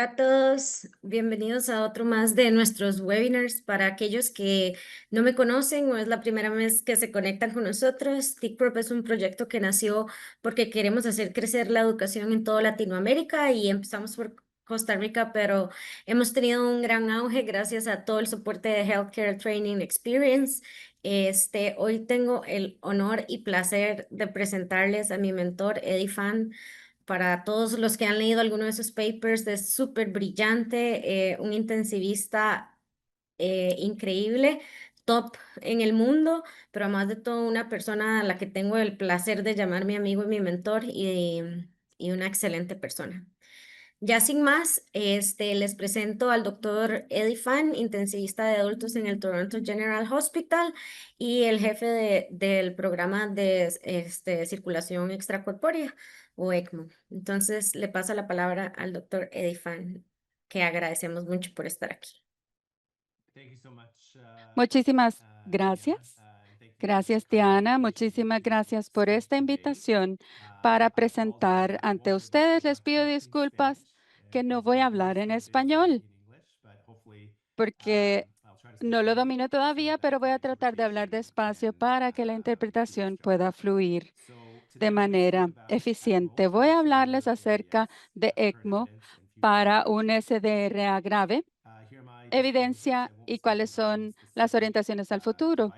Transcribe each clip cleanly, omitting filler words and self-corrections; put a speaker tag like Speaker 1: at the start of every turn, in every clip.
Speaker 1: Hola a todos, bienvenidos a otro más de nuestros webinars. Para aquellos que no me conocen o es la primera vez que se conectan con nosotros, TICPROP es un proyecto que nació porque queremos hacer crecer la educación en toda Latinoamérica y empezamos por Costa Rica, pero hemos tenido un gran auge gracias a todo el soporte de Healthcare Training Experience. Hoy tengo el honor y placer de presentarles a mi mentor, Eddie Fan. Para todos los que han leído alguno de sus papers, es súper brillante, un intensivista increíble, top en el mundo, pero además de todo una persona a la que tengo el placer de llamar mi amigo y mi mentor y una excelente persona. Ya sin más, les presento al doctor Eddie Fan, intensivista de adultos en el Toronto General Hospital y el jefe del programa de circulación extracorpórea o ECMO. Entonces, le paso la palabra al doctor Eddie Fan, que agradecemos mucho por estar aquí.
Speaker 2: Muchísimas gracias. Gracias, Diana. Muchísimas gracias por esta invitación para presentar ante ustedes. Les pido disculpas que no voy a hablar en español porque no lo domino todavía, pero voy a tratar de hablar despacio para que la interpretación pueda fluir de manera eficiente. Voy a hablarles acerca de ECMO para un SDRA grave, evidencia y cuáles son las orientaciones al futuro.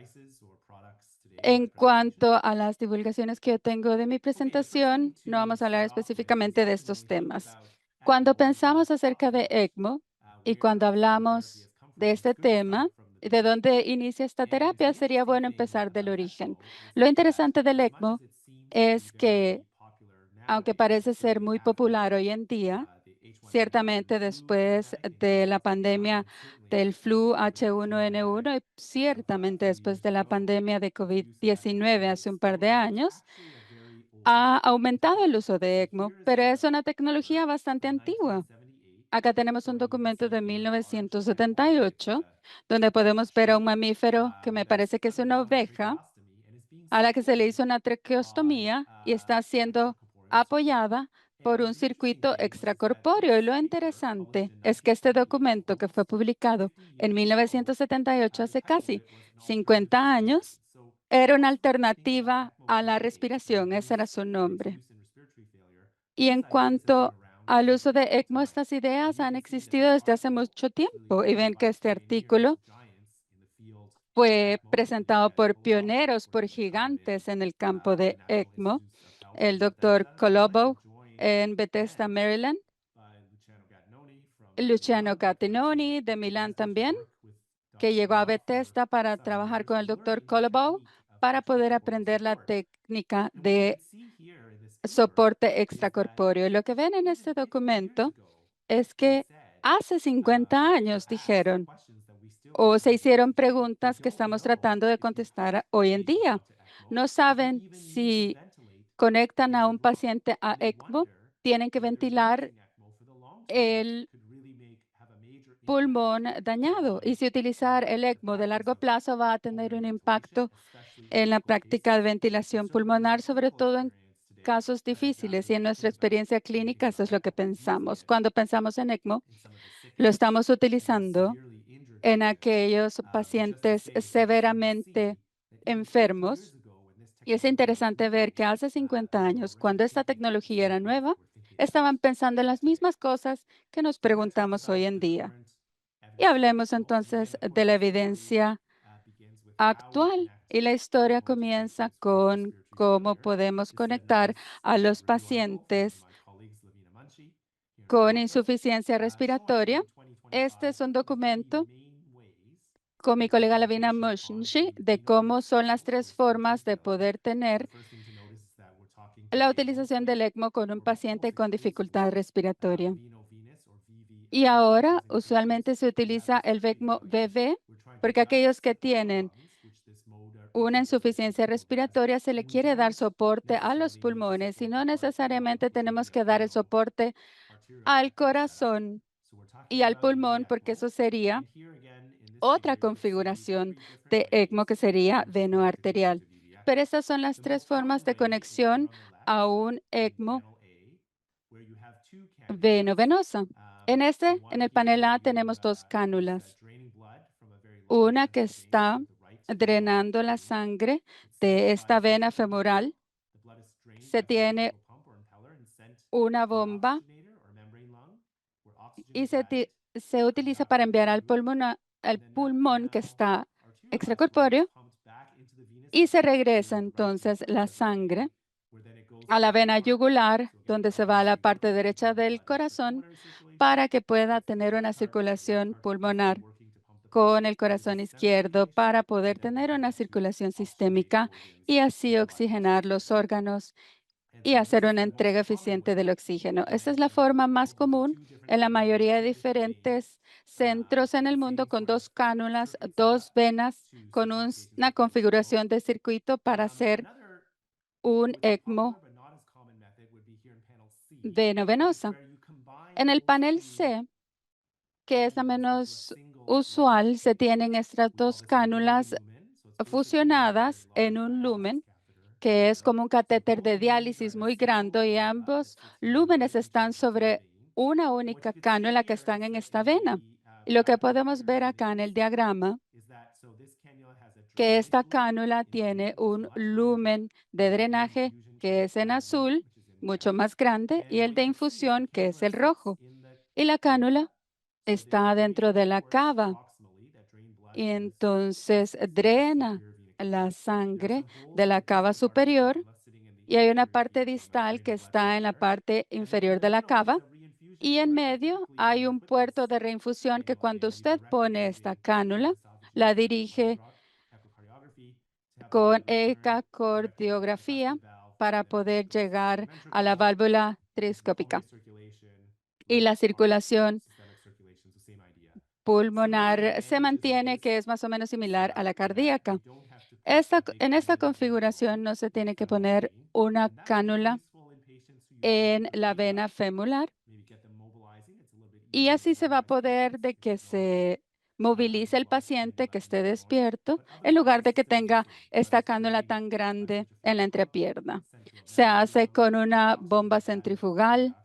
Speaker 2: En cuanto a las divulgaciones que yo tengo de mi presentación, no vamos a hablar específicamente de estos temas. Cuando pensamos acerca de ECMO y cuando hablamos de este tema, de dónde inicia esta terapia, sería bueno empezar del origen. Lo interesante del ECMO es que, aunque parece ser muy popular hoy en día, ciertamente después de la pandemia del flu H1N1 y ciertamente después de la pandemia de COVID-19 hace un par de años, ha aumentado el uso de ECMO, pero es una tecnología bastante antigua. Acá tenemos un documento de 1978, donde podemos ver a un mamífero que me parece que es una oveja, a la que se le hizo una traqueostomía y está siendo apoyada por un circuito extracorpóreo. Y lo interesante es que este documento, que fue publicado en 1978, hace casi 50 años, era una alternativa a la respiración. Ese era su nombre. Y en cuanto al uso de ECMO, estas ideas han existido desde hace mucho tiempo. Y ven que este artículo fue presentado por pioneros, por gigantes en el campo de ECMO, el doctor Colombo en Bethesda, Maryland, Luciano Gattinoni de Milán también, que llegó a Bethesda para trabajar con el doctor Colombo para poder aprender la técnica de soporte extracorpóreo. Lo que ven en este documento es que hace 50 años dijeron o se hicieron preguntas que estamos tratando de contestar hoy en día. No saben si conectan a un paciente a ECMO, tienen que ventilar el pulmón dañado y si utilizar el ECMO de largo plazo va a tener un impacto en la práctica de ventilación pulmonar, sobre todo en casos difíciles y en nuestra experiencia clínica, eso es lo que pensamos. Cuando pensamos en ECMO, lo estamos utilizando en aquellos pacientes severamente enfermos. Y es interesante ver que hace 50 años, cuando esta tecnología era nueva, estaban pensando en las mismas cosas que nos preguntamos hoy en día. Y hablemos entonces de la evidencia actual. Y la historia comienza con cómo podemos conectar a los pacientes con insuficiencia respiratoria. Este es un documento con mi colega Lavina Mushnshi de cómo son las tres formas de poder tener la utilización del ECMO con un paciente con dificultad respiratoria. Y ahora usualmente se utiliza el ECMO VV porque aquellos que tienen una insuficiencia respiratoria se le quiere dar soporte a los pulmones y no necesariamente tenemos que dar el soporte al corazón y al pulmón porque eso sería otra configuración de ECMO que sería venoarterial. Pero estas son las tres formas de conexión a un ECMO veno-venosa. En el panel A tenemos dos cánulas. Una que está drenando la sangre de esta vena femoral. Se tiene una bomba y se utiliza para enviar al pulmón que está extracorpóreo y se regresa entonces la sangre a la vena yugular, donde se va a la parte derecha del corazón para que pueda tener una circulación pulmonar con el corazón izquierdo para poder tener una circulación sistémica y así oxigenar los órganos y hacer una entrega eficiente del oxígeno. Esta es la forma más común en la mayoría de diferentes centros en el mundo, con dos cánulas, dos venas, con una configuración de circuito para hacer un ECMO veno-venosa. En el panel C, que es la menos usual, se tienen estas dos cánulas fusionadas en un lumen, que es como un catéter de diálisis muy grande, y ambos lúmenes están sobre una única cánula que están en esta vena. Y lo que podemos ver acá en el diagrama, que esta cánula tiene un lumen de drenaje que es en azul, mucho más grande, y el de infusión, que es el rojo. Y la cánula está dentro de la cava y entonces drena la sangre de la cava superior, y hay una parte distal que está en la parte inferior de la cava, y en medio hay un puerto de reinfusión que cuando usted pone esta cánula, la dirige con ecocardiografía para poder llegar a la válvula triscópica, y la circulación pulmonar se mantiene, que es más o menos similar a la cardíaca. En esta configuración no se tiene que poner una cánula en la vena femoral, y así se va a poder de que se movilice el paciente, que esté despierto, en lugar de que tenga esta cánula tan grande en la entrepierna. Se hace con una bomba centrifugal,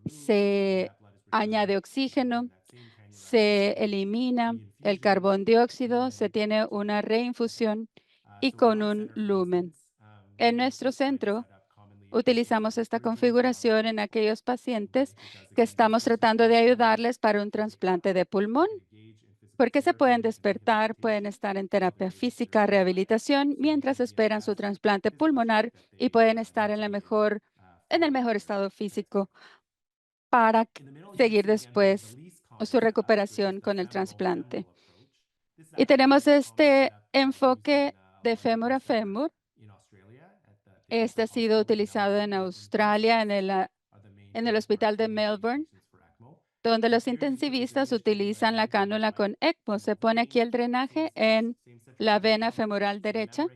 Speaker 2: se añade oxígeno, se elimina el carbón dióxido, se tiene una reinfusión y con un lumen. En nuestro centro utilizamos esta configuración en aquellos pacientes que estamos tratando de ayudarles para un trasplante de pulmón, porque se pueden despertar, pueden estar en terapia física, rehabilitación, mientras esperan su trasplante pulmonar, y pueden estar en el mejor estado físico para seguir después su recuperación con el trasplante. Y tenemos este enfoque de fémur a fémur. Este ha sido utilizado en Australia, en el hospital de Melbourne, donde los intensivistas utilizan la cánula con ECMO. Se pone aquí el drenaje en la vena femoral derecha.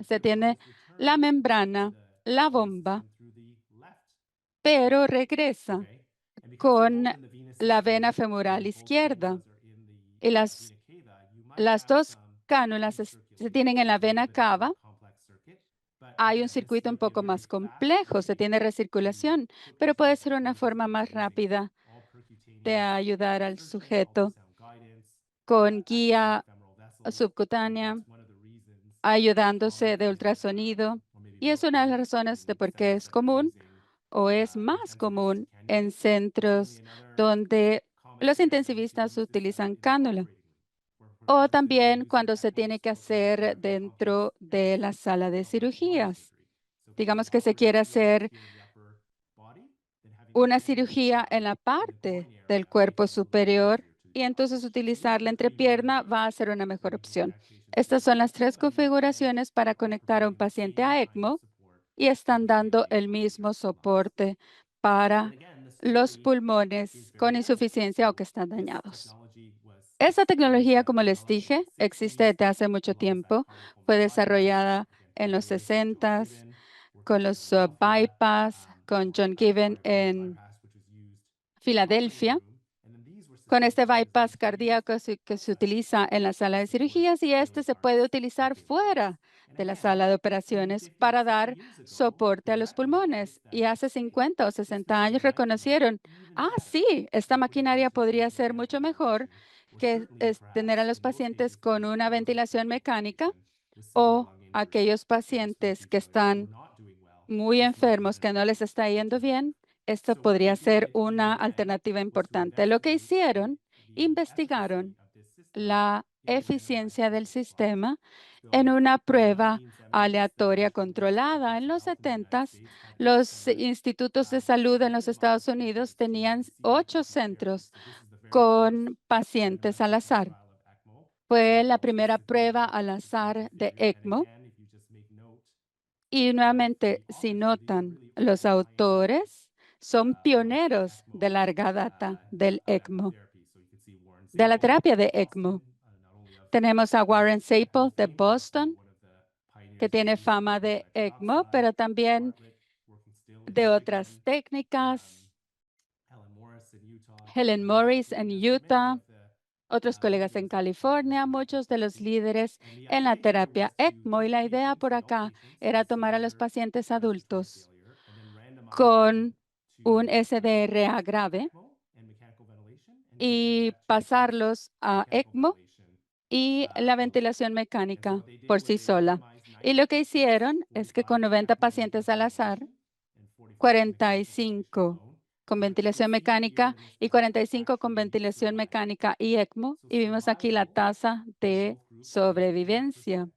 Speaker 2: Se tiene la membrana, la bomba, pero regresa con la vena femoral izquierda. Y las dos cánulas se tienen en la vena cava. Hay un circuito un poco más complejo, se tiene recirculación, pero puede ser una forma más rápida de ayudar al sujeto con guía subcutánea, ayudándose de ultrasonido. Y es una de las razones de por qué es común, o es más común, en centros donde los intensivistas utilizan cánula, o también cuando se tiene que hacer dentro de la sala de cirugías. Digamos que se quiere hacer una cirugía en la parte del cuerpo superior, y entonces utilizar la entrepierna va a ser una mejor opción. Estas son las tres configuraciones para conectar a un paciente a ECMO, y están dando el mismo soporte para los pulmones con insuficiencia o que están dañados. Esta tecnología, como les dije, existe desde hace mucho tiempo. Fue desarrollada en los 60 con los bypass, con John Given en Filadelfia. con este bypass cardíaco que se utiliza en la sala de cirugías y este se puede utilizar fuera de la sala de operaciones para dar soporte a los pulmones. Y hace 50 o 60 años reconocieron, sí, esta maquinaria podría ser mucho mejor que tener a los pacientes con una ventilación mecánica o aquellos pacientes que están muy enfermos, que no les está yendo bien. Esto podría ser una alternativa importante. Lo que hicieron, investigaron la eficiencia del sistema en una prueba aleatoria controlada. En los 70, los institutos de salud en los Estados Unidos tenían 8 centros con pacientes al azar. Fue la primera prueba al azar de ECMO. Y nuevamente, si notan, los autores son pioneros de larga data del ECMO, de la terapia de ECMO. Tenemos a Warren Sapel de Boston, que tiene fama de ECMO, pero también de otras técnicas. Helen Morris en Utah, otros colegas en California, muchos de los líderes en la terapia ECMO. Y la idea por acá era tomar a los pacientes adultos con un SDRA grave y pasarlos a ECMO y la ventilación mecánica por sí sola. Y lo que hicieron es que con 90 pacientes al azar, 45 con ventilación mecánica y 45 con ventilación mecánica y ECMO, y vimos aquí la tasa de sobrevivencia.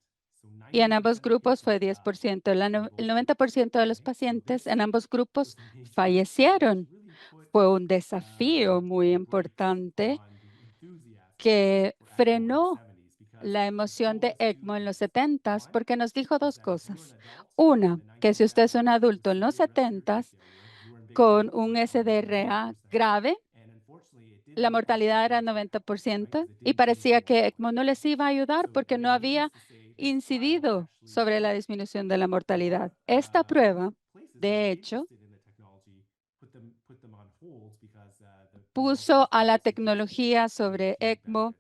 Speaker 2: Y en ambos grupos fue 10%. El 90% de los pacientes en ambos grupos fallecieron. Fue un desafío muy importante que frenó la emoción de ECMO en los 70 porque nos dijo dos cosas. Una, que si usted es un adulto en los 70 con un SDRA grave, la mortalidad era 90% y parecía que ECMO no les iba a ayudar porque no había incidido sobre la disminución de la mortalidad. Esta prueba, de hecho, puso a la tecnología sobre ECMO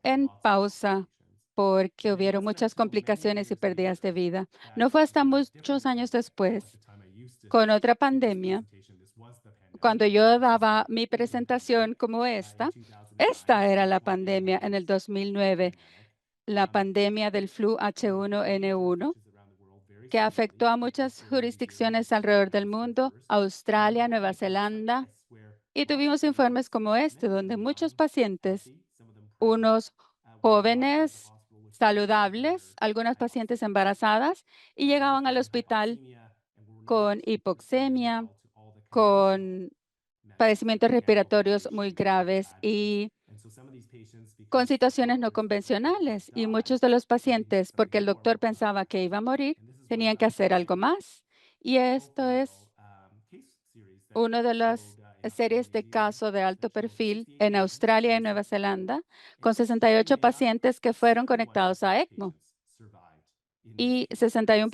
Speaker 2: en pausa porque hubieron muchas complicaciones y pérdidas de vida. No fue hasta muchos años después, con otra pandemia, cuando yo daba mi presentación como esta era la pandemia en el 2009, la pandemia del flu H1N1, que afectó a muchas jurisdicciones alrededor del mundo, Australia, Nueva Zelanda, y tuvimos informes como este, donde muchos pacientes, unos jóvenes saludables, algunas pacientes embarazadas, y llegaban al hospital con hipoxemia, con padecimientos respiratorios muy graves y con situaciones no convencionales. Y muchos de los pacientes, porque el doctor pensaba que iba a morir, tenían que hacer algo más. Y esto es una de las series de casos de alto perfil en Australia y Nueva Zelanda, con 68 pacientes que fueron conectados a ECMO y 61%,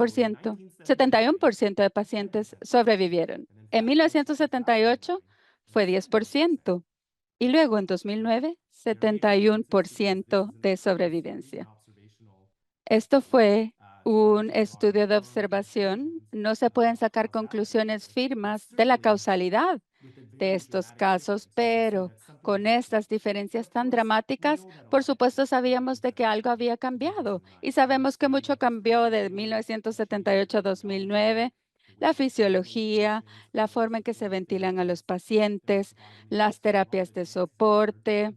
Speaker 2: 71% de pacientes sobrevivieron. En 1978 fue 10% y luego en 2009, 71% de sobrevivencia. Esto fue un estudio de observación. No se pueden sacar conclusiones firmes de la causalidad de estos casos, pero con estas diferencias tan dramáticas, por supuesto sabíamos de que algo había cambiado y sabemos que mucho cambió de 1978 a 2009. La fisiología, la forma en que se ventilan a los pacientes, las terapias de soporte,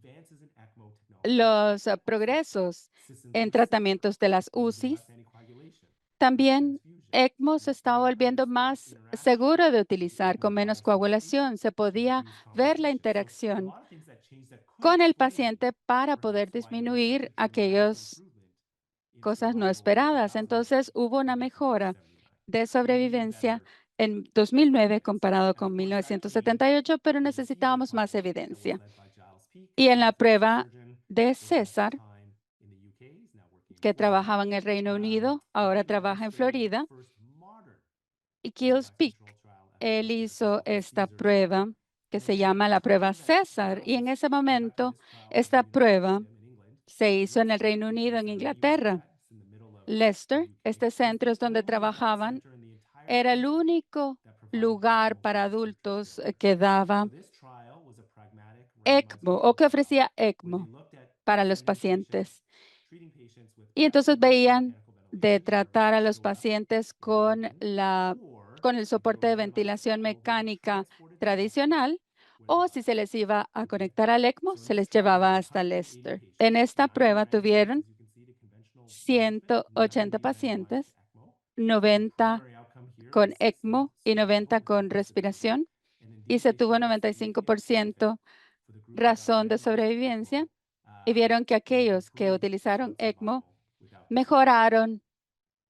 Speaker 2: los progresos en tratamientos de las UCIs. También ECMO se está volviendo más seguro de utilizar con menos coagulación. Se podía ver la interacción con el paciente para poder disminuir aquellas cosas no esperadas. Entonces hubo una mejora de sobrevivencia en 2009 comparado con 1978, pero necesitábamos más evidencia. Y en la prueba de César, que trabajaba en el Reino Unido, ahora trabaja en Florida, y Kills Peak, él hizo esta prueba que se llama la prueba César. Y en ese momento, esta prueba se hizo en el Reino Unido, en Inglaterra. Leicester, este centro es donde trabajaban, era el único lugar para adultos que daba ECMO o que ofrecía ECMO para los pacientes. Y entonces veían de tratar a los pacientes con el soporte de ventilación mecánica tradicional, o si se les iba a conectar al ECMO, se les llevaba hasta Leicester. En esta prueba tuvieron 180 pacientes, 90 con ECMO y 90 con respiración, y se tuvo 95% razón de sobrevivencia, y vieron que aquellos que utilizaron ECMO mejoraron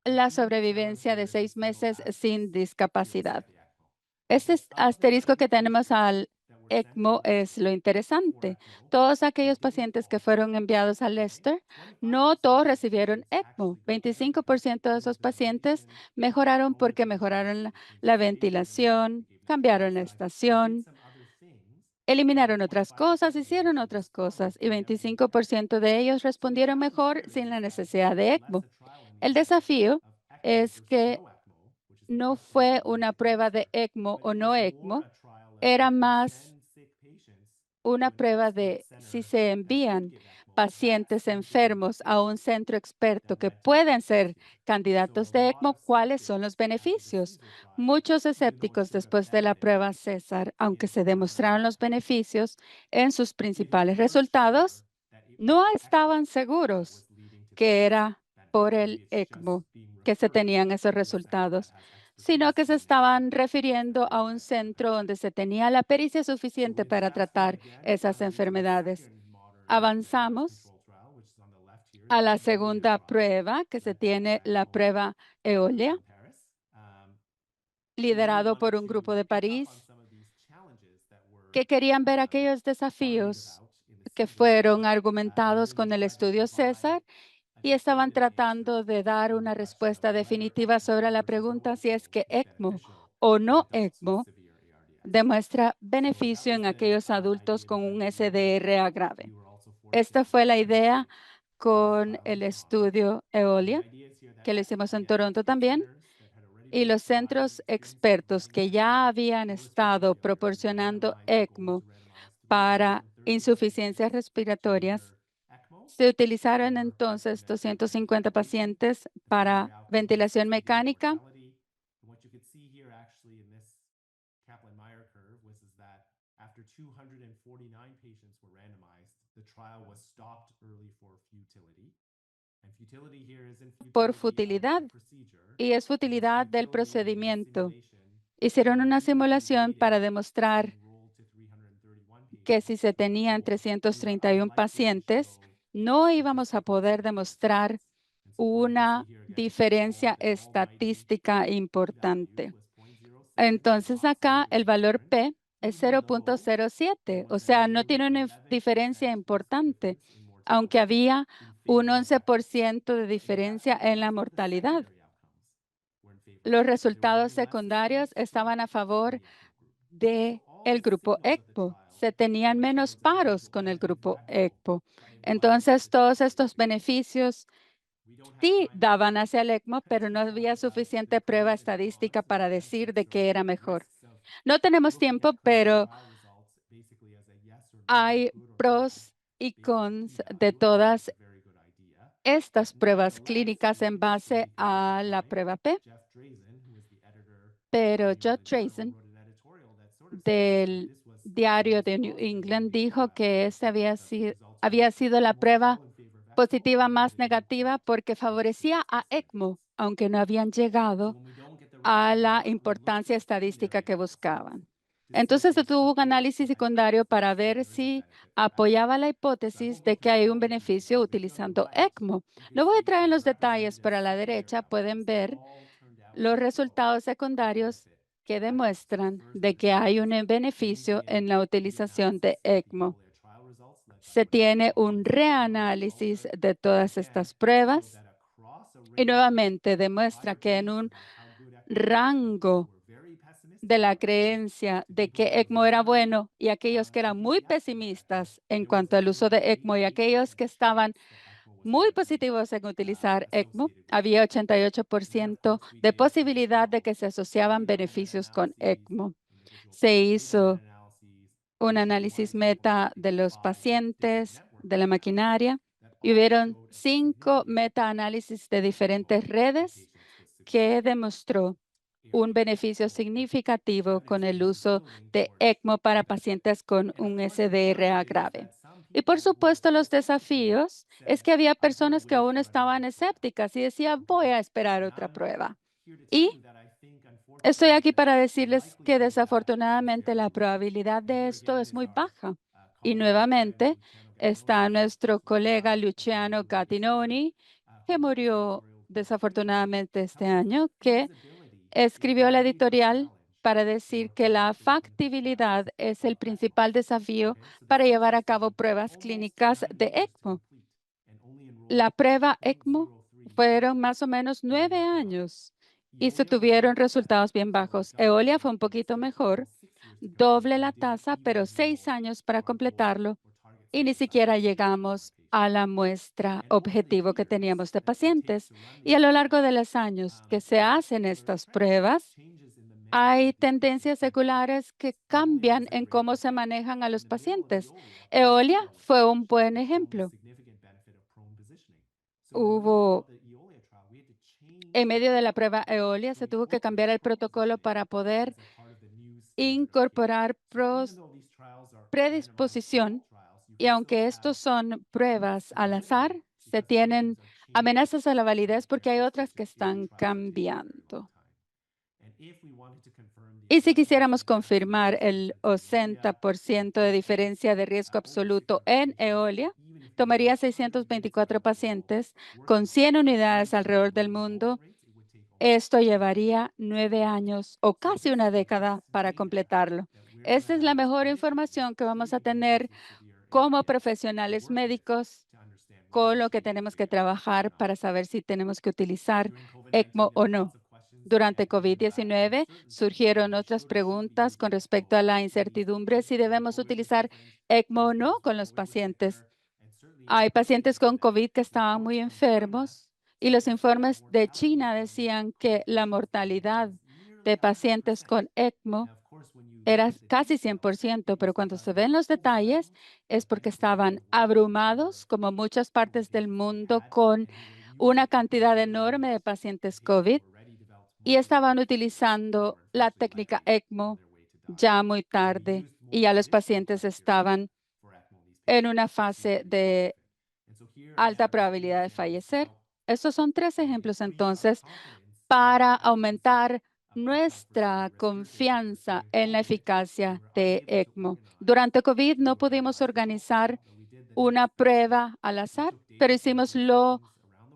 Speaker 2: la sobrevivencia de 6 meses sin discapacidad. Este asterisco que tenemos al ECMO es lo interesante. Todos aquellos pacientes que fueron enviados a Leicester, no todos recibieron ECMO. 25% de esos pacientes mejoraron porque mejoraron la ventilación, cambiaron la estación, eliminaron otras cosas, hicieron otras cosas, y 25% de ellos respondieron mejor sin la necesidad de ECMO. El desafío es que no fue una prueba de ECMO o no ECMO, era más una prueba de si se envían pacientes enfermos a un centro experto que pueden ser candidatos de ECMO, ¿cuáles son los beneficios? Muchos escépticos después de la prueba César, aunque se demostraron los beneficios en sus principales resultados, no estaban seguros que era por el ECMO que se tenían esos resultados, sino que se estaban refiriendo a un centro donde se tenía la pericia suficiente para tratar esas enfermedades. Avanzamos a la segunda prueba, que se tiene la prueba Eolia, liderado por un grupo de París, que querían ver aquellos desafíos que fueron argumentados con el estudio César y estaban tratando de dar una respuesta definitiva sobre la pregunta si es que ECMO o no ECMO demuestra beneficio en aquellos adultos con un SDRA grave. Esta fue la idea con el estudio Eolia, que lo hicimos en Toronto también, y los centros expertos que ya habían estado proporcionando ECMO para insuficiencias respiratorias. Se utilizaron entonces 250 pacientes para ventilación mecánica. Por futilidad, y es futilidad del procedimiento. Hicieron una simulación para demostrar que si se tenían 331 pacientes, no íbamos a poder demostrar una diferencia estadística importante. Entonces acá el valor P es 0.07, o sea, no tiene una diferencia importante, aunque había un 11% de diferencia en la mortalidad. Los resultados secundarios estaban a favor de el grupo ECPO. Se tenían menos paros con el grupo ECPO. Entonces, todos estos beneficios sí daban hacia el ECMO, pero no había suficiente prueba estadística para decir de qué era mejor. No tenemos tiempo, pero hay pros y cons de todas estas pruebas clínicas en base a la prueba P. Pero Judd Drazen del diario de New England dijo que esta había sido la prueba positiva más negativa porque favorecía a ECMO, aunque no habían llegado a la importancia estadística que buscaban. Entonces se tuvo un análisis secundario para ver si apoyaba la hipótesis de que hay un beneficio utilizando ECMO. No voy a entrar en los detalles, pero a la derecha pueden ver los resultados secundarios que demuestran de que hay un beneficio en la utilización de ECMO. Se tiene un reanálisis de todas estas pruebas y nuevamente demuestra que en un rango de la creencia de que ECMO era bueno y aquellos que eran muy pesimistas en cuanto al uso de ECMO y aquellos que estaban muy positivos en utilizar ECMO. Había 88% de posibilidad de que se asociaban beneficios con ECMO. Se hizo un análisis meta de los pacientes, de la maquinaria, y hubieron 5 metaanálisis de diferentes redes que demostró un beneficio significativo con el uso de ECMO para pacientes con un SDRA grave. Y por supuesto, los desafíos es que había personas que aún estaban escépticas y decían, voy a esperar otra prueba. Y estoy aquí para decirles que desafortunadamente la probabilidad de esto es muy baja. Y nuevamente está nuestro colega Luciano Gattinoni, que murió desafortunadamente este año, que escribió la editorial para decir que la factibilidad es el principal desafío para llevar a cabo pruebas clínicas de ECMO. La prueba ECMO fueron más o menos 9 años y se tuvieron resultados bien bajos. Eolia fue un poquito mejor, doble la tasa, pero 6 años para completarlo y ni siquiera llegamos a la muestra objetivo que teníamos de pacientes. Y a lo largo de los años que se hacen estas pruebas, hay tendencias seculares que cambian en cómo se manejan a los pacientes. Eolia fue un buen ejemplo. Hubo, en medio de la prueba Eolia, se tuvo que cambiar el protocolo para poder incorporar predisposición. Y aunque estos son pruebas al azar, se tienen amenazas a la validez porque hay otras que están cambiando. Y si quisiéramos confirmar el 80% de diferencia de riesgo absoluto en Eolia, tomaría 624 pacientes con 100 unidades alrededor del mundo. Esto llevaría 9 años o casi una década para completarlo. Esta es la mejor información que vamos a tener como profesionales médicos con lo que tenemos que trabajar para saber si tenemos que utilizar ECMO o no. Durante COVID-19 surgieron otras preguntas con respecto a la incertidumbre si debemos utilizar ECMO o no con los pacientes. Hay pacientes con COVID que estaban muy enfermos y los informes de China decían que la mortalidad de pacientes con ECMO era casi 100%, pero cuando se ven los detalles es porque estaban abrumados, como muchas partes del mundo, con una cantidad enorme de pacientes COVID y estaban utilizando la técnica ECMO ya muy tarde y ya los pacientes estaban en una fase de alta probabilidad de fallecer. Estos son 3 ejemplos entonces para aumentar nuestra confianza en la eficacia de ECMO. Durante COVID no pudimos organizar una prueba al azar, pero hicimos lo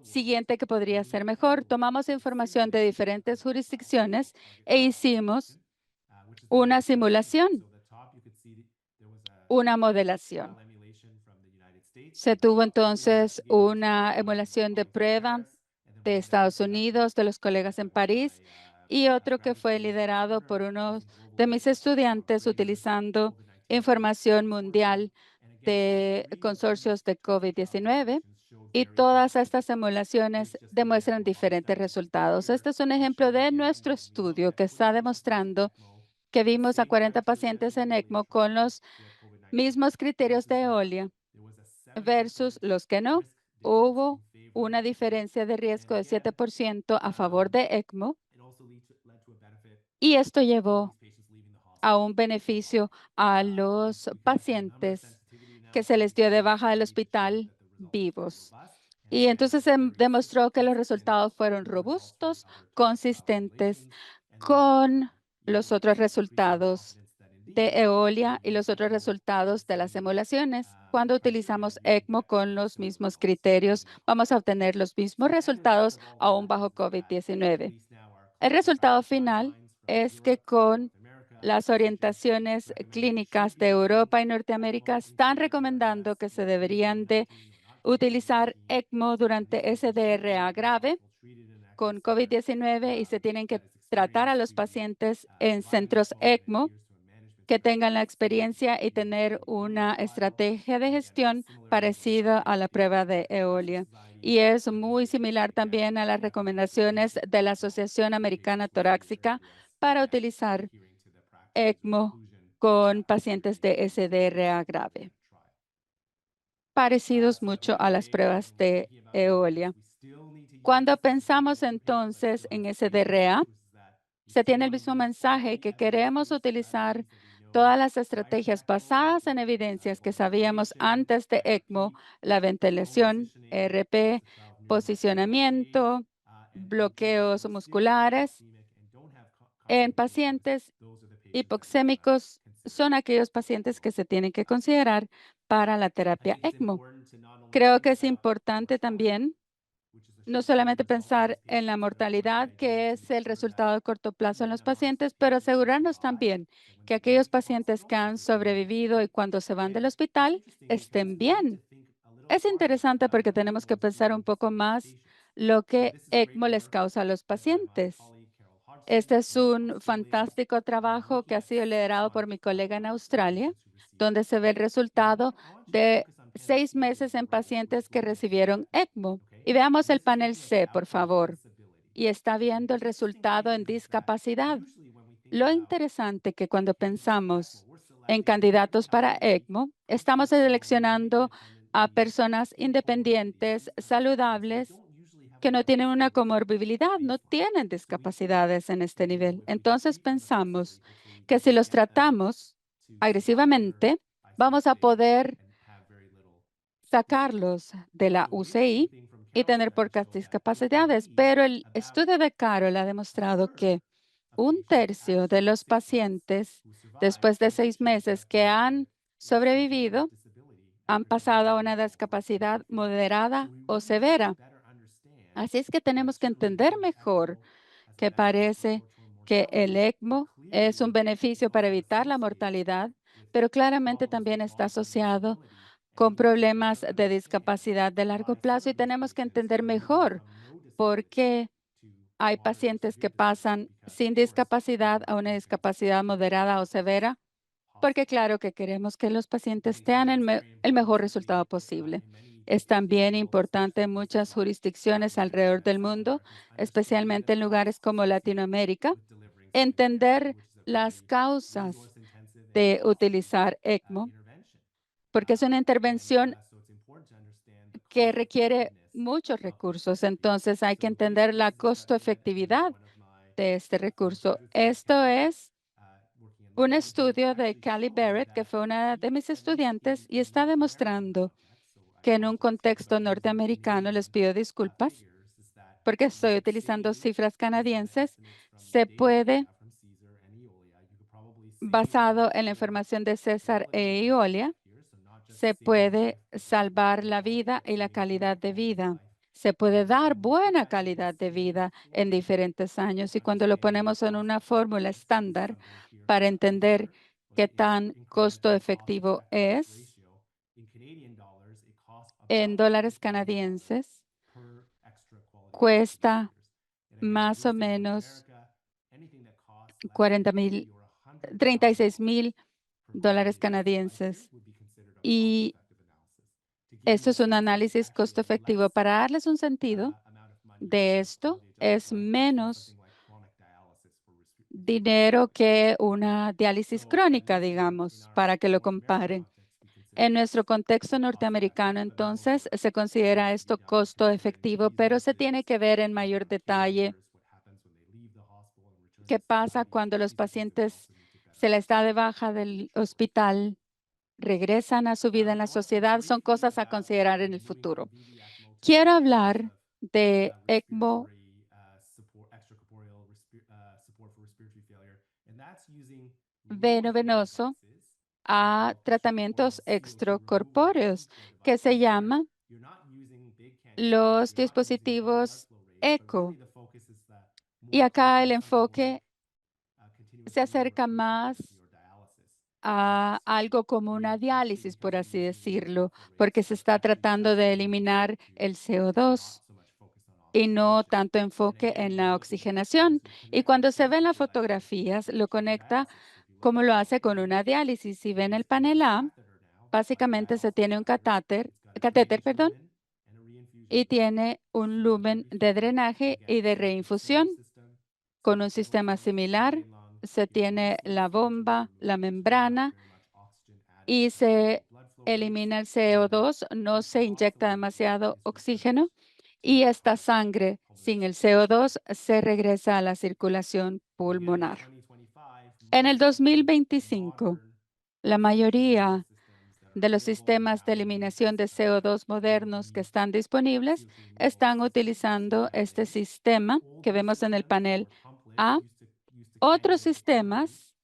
Speaker 2: siguiente que podría ser mejor. Tomamos información de diferentes jurisdicciones e hicimos una simulación, una modelación. Se tuvo entonces una emulación de prueba de Estados Unidos, de los colegas en París, y otro que fue liderado por uno de mis estudiantes utilizando información mundial de consorcios de COVID-19. Y todas estas simulaciones demuestran diferentes resultados. Este es un ejemplo de nuestro estudio que está demostrando que vimos a 40 pacientes en ECMO con los mismos criterios de Eolia versus los que no. Hubo una diferencia de riesgo de 7% a favor de ECMO y esto llevó a un beneficio a los pacientes que se les dio de baja del hospital vivos. Y entonces se demostró que los resultados fueron robustos, consistentes con los otros resultados de Eolia y los otros resultados de las simulaciones. Cuando utilizamos ECMO con los mismos criterios, vamos a obtener los mismos resultados aún bajo COVID-19. El resultado final es que con las orientaciones clínicas de Europa y Norteamérica están recomendando que se deberían de utilizar ECMO durante SDRA grave con COVID-19 y se tienen que tratar a los pacientes en centros ECMO que tengan la experiencia y tener una estrategia de gestión parecida a la prueba de Eolia. Y es muy similar también a las recomendaciones de la Asociación Americana Torácica para utilizar ECMO con pacientes de SDRA grave, parecidos mucho a las pruebas de Eolia. Cuando pensamos entonces en SDRA, se tiene el mismo mensaje que queremos utilizar todas las estrategias basadas en evidencias que sabíamos antes de ECMO, la ventilación, RP, posicionamiento, bloqueos musculares en pacientes hipoxémicos. Son aquellos pacientes que se tienen que considerar para la terapia ECMO. Creo que es importante también no solamente pensar en la mortalidad, que es el resultado de corto plazo en los pacientes, pero asegurarnos también que aquellos pacientes que han sobrevivido y cuando se van del hospital estén bien. Es interesante porque tenemos que pensar un poco más lo que ECMO les causa a los pacientes. Este es un fantástico trabajo que ha sido liderado por mi colega en Australia, donde se ve el resultado de 6 meses en pacientes que recibieron ECMO. Y veamos el panel C, por favor. Y está viendo el resultado en discapacidad. Lo interesante que cuando pensamos en candidatos para ECMO, estamos seleccionando a personas independientes, saludables, que no tienen una comorbilidad, no tienen discapacidades en este nivel. Entonces pensamos que si los tratamos agresivamente, vamos a poder sacarlos de la UCI y tener pocas discapacidades. Pero el estudio de Carol ha demostrado que un tercio de los pacientes, después de 6 meses que han sobrevivido, han pasado a una discapacidad moderada o severa. Así es que tenemos que entender mejor que parece que el ECMO es un beneficio para evitar la mortalidad, pero claramente también está asociado con problemas de discapacidad de largo plazo y tenemos que entender mejor por qué hay pacientes que pasan sin discapacidad a una discapacidad moderada o severa, porque claro que queremos que los pacientes tengan el mejor resultado posible. Es también importante en muchas jurisdicciones alrededor del mundo, especialmente en lugares como Latinoamérica, entender las causas de utilizar ECMO, porque es una intervención que requiere muchos recursos. Entonces hay que entender la costo-efectividad de este recurso. Esto es un estudio de Callie Barrett, que fue una de mis estudiantes, y está demostrando que en un contexto norteamericano, les pido disculpas porque estoy utilizando cifras canadienses, se puede, basado en la información de César e Iolia, se puede salvar la vida y la calidad de vida. Se puede dar buena calidad de vida en diferentes años. Y cuando lo ponemos en una fórmula estándar para entender qué tan costo efectivo es, en dólares canadienses, cuesta más o menos 40,000, $36,000 canadienses. Y esto es un análisis costo efectivo. Para darles un sentido de esto, es menos dinero que una diálisis crónica, digamos, para que lo comparen. En nuestro contexto norteamericano, entonces, se considera esto costo efectivo, pero se tiene que ver en mayor detalle qué pasa cuando los pacientes se les da de baja del hospital, regresan a su vida en la sociedad. Son cosas a considerar en el futuro. Quiero hablar de ECMO venoso a tratamientos extracorpóreos que se llaman los dispositivos ECO. Y acá el enfoque se acerca más a algo como una diálisis, por así decirlo, porque se está tratando de eliminar el CO2. y no tanto enfoque en la oxigenación. Y cuando se ven las fotografías, lo conecta como lo hace con una diálisis. Si ven el panel A, básicamente se tiene un catéter, perdón, y tiene un lumen de drenaje y de reinfusión. Con un sistema similar, se tiene la bomba, la membrana y se elimina el CO2, no se inyecta demasiado oxígeno y esta sangre sin el CO2 se regresa a la circulación pulmonar. En el 2025, la mayoría de los sistemas de eliminación de CO2 modernos que están disponibles están utilizando este sistema que vemos en el panel A. Otros sistemas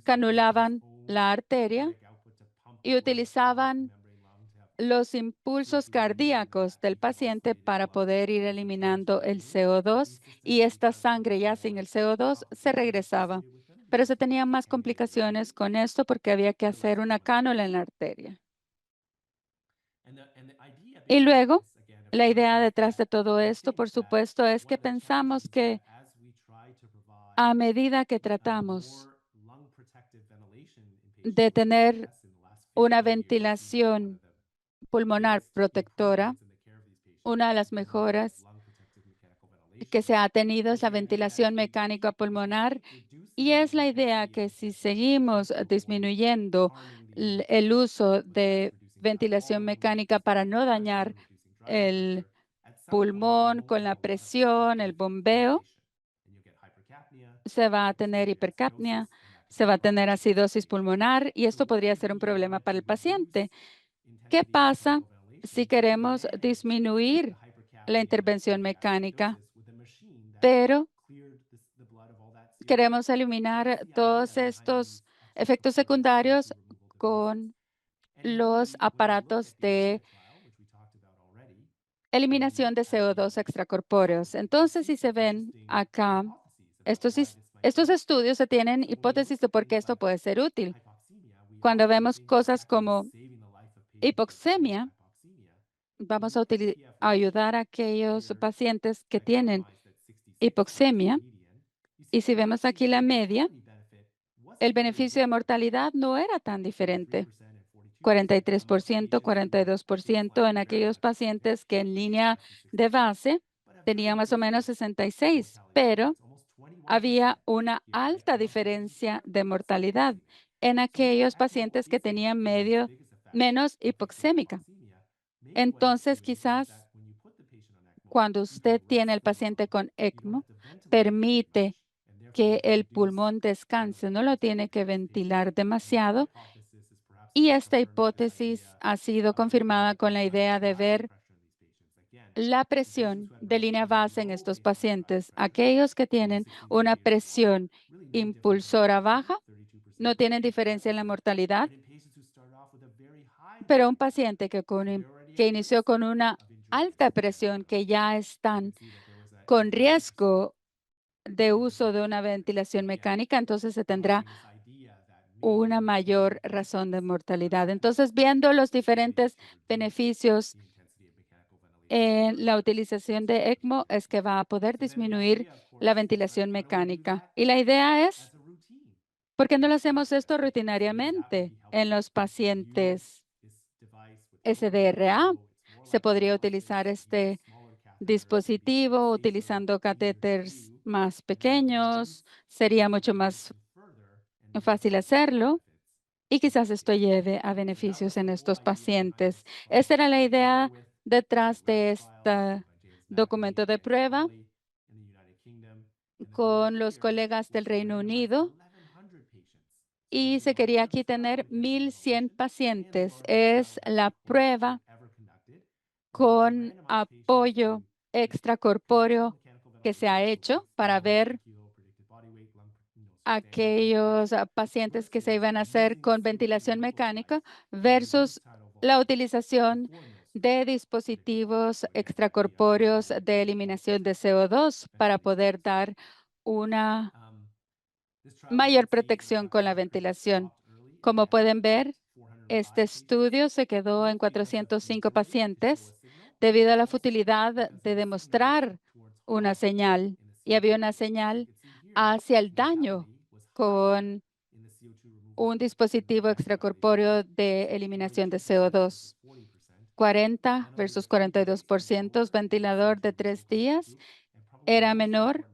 Speaker 2: canulaban la arteria y utilizaban los impulsos cardíacos del paciente para poder ir eliminando el CO2 y esta sangre ya sin el CO2 se regresaba. Pero se tenían más complicaciones con esto porque había que hacer una cánula en la arteria. Y luego, la idea detrás de todo esto, por supuesto, es que pensamos que a medida que tratamos de tener una ventilación pulmonar protectora, una de las mejoras que se ha tenido es la ventilación mecánica pulmonar y es la idea que si seguimos disminuyendo el uso de ventilación mecánica para no dañar el pulmón con la presión, el bombeo, se va a tener hipercapnia, se va a tener acidosis pulmonar y esto podría ser un problema para el paciente. ¿Qué pasa si queremos disminuir la intervención mecánica, pero queremos eliminar todos estos efectos secundarios con los aparatos de eliminación de CO2 extracorpóreos? Entonces, si se ven acá, estos estudios se tienen hipótesis de por qué esto puede ser útil. Cuando vemos cosas como hipoxemia, vamos a ayudar a aquellos pacientes que tienen hipoxemia. Y si vemos aquí la media, el beneficio de mortalidad no era tan diferente. 43%, 42% en aquellos pacientes que en línea de base tenían más o menos 66, pero había una alta diferencia de mortalidad en aquellos pacientes que tenían menos hipoxémica. Entonces, quizás cuando usted tiene el paciente con ECMO, permite que el pulmón descanse, no lo tiene que ventilar demasiado. Y esta hipótesis ha sido confirmada con la idea de ver la presión de línea base en estos pacientes. Aquellos que tienen una presión impulsora baja no tienen diferencia en la mortalidad, pero un paciente que inició con una alta presión, que ya están con riesgo de uso de una ventilación mecánica, entonces se tendrá una mayor razón de mortalidad. Entonces, viendo los diferentes beneficios en la utilización de ECMO, es que va a poder disminuir la ventilación mecánica. Y la idea es, ¿por qué no lo hacemos esto rutinariamente en los pacientes SDRA? Se podría utilizar este dispositivo utilizando catéteres más pequeños, sería mucho más fácil hacerlo y quizás esto lleve a beneficios en estos pacientes. Esa era la idea detrás de este documento de prueba con los colegas del Reino Unido y se quería aquí tener 1,100 pacientes. Es la prueba con apoyo extracorpóreo que se ha hecho para ver aquellos pacientes que se iban a hacer con ventilación mecánica versus la utilización de dispositivos extracorpóreos de eliminación de CO2 para poder dar una mayor protección con la ventilación. Como pueden ver, este estudio se quedó en 405 pacientes debido a la futilidad de demostrar una señal y había una señal hacia el daño con un dispositivo extracorpóreo de eliminación de CO2. 40 versus 42%, ventilador de 3 días era menor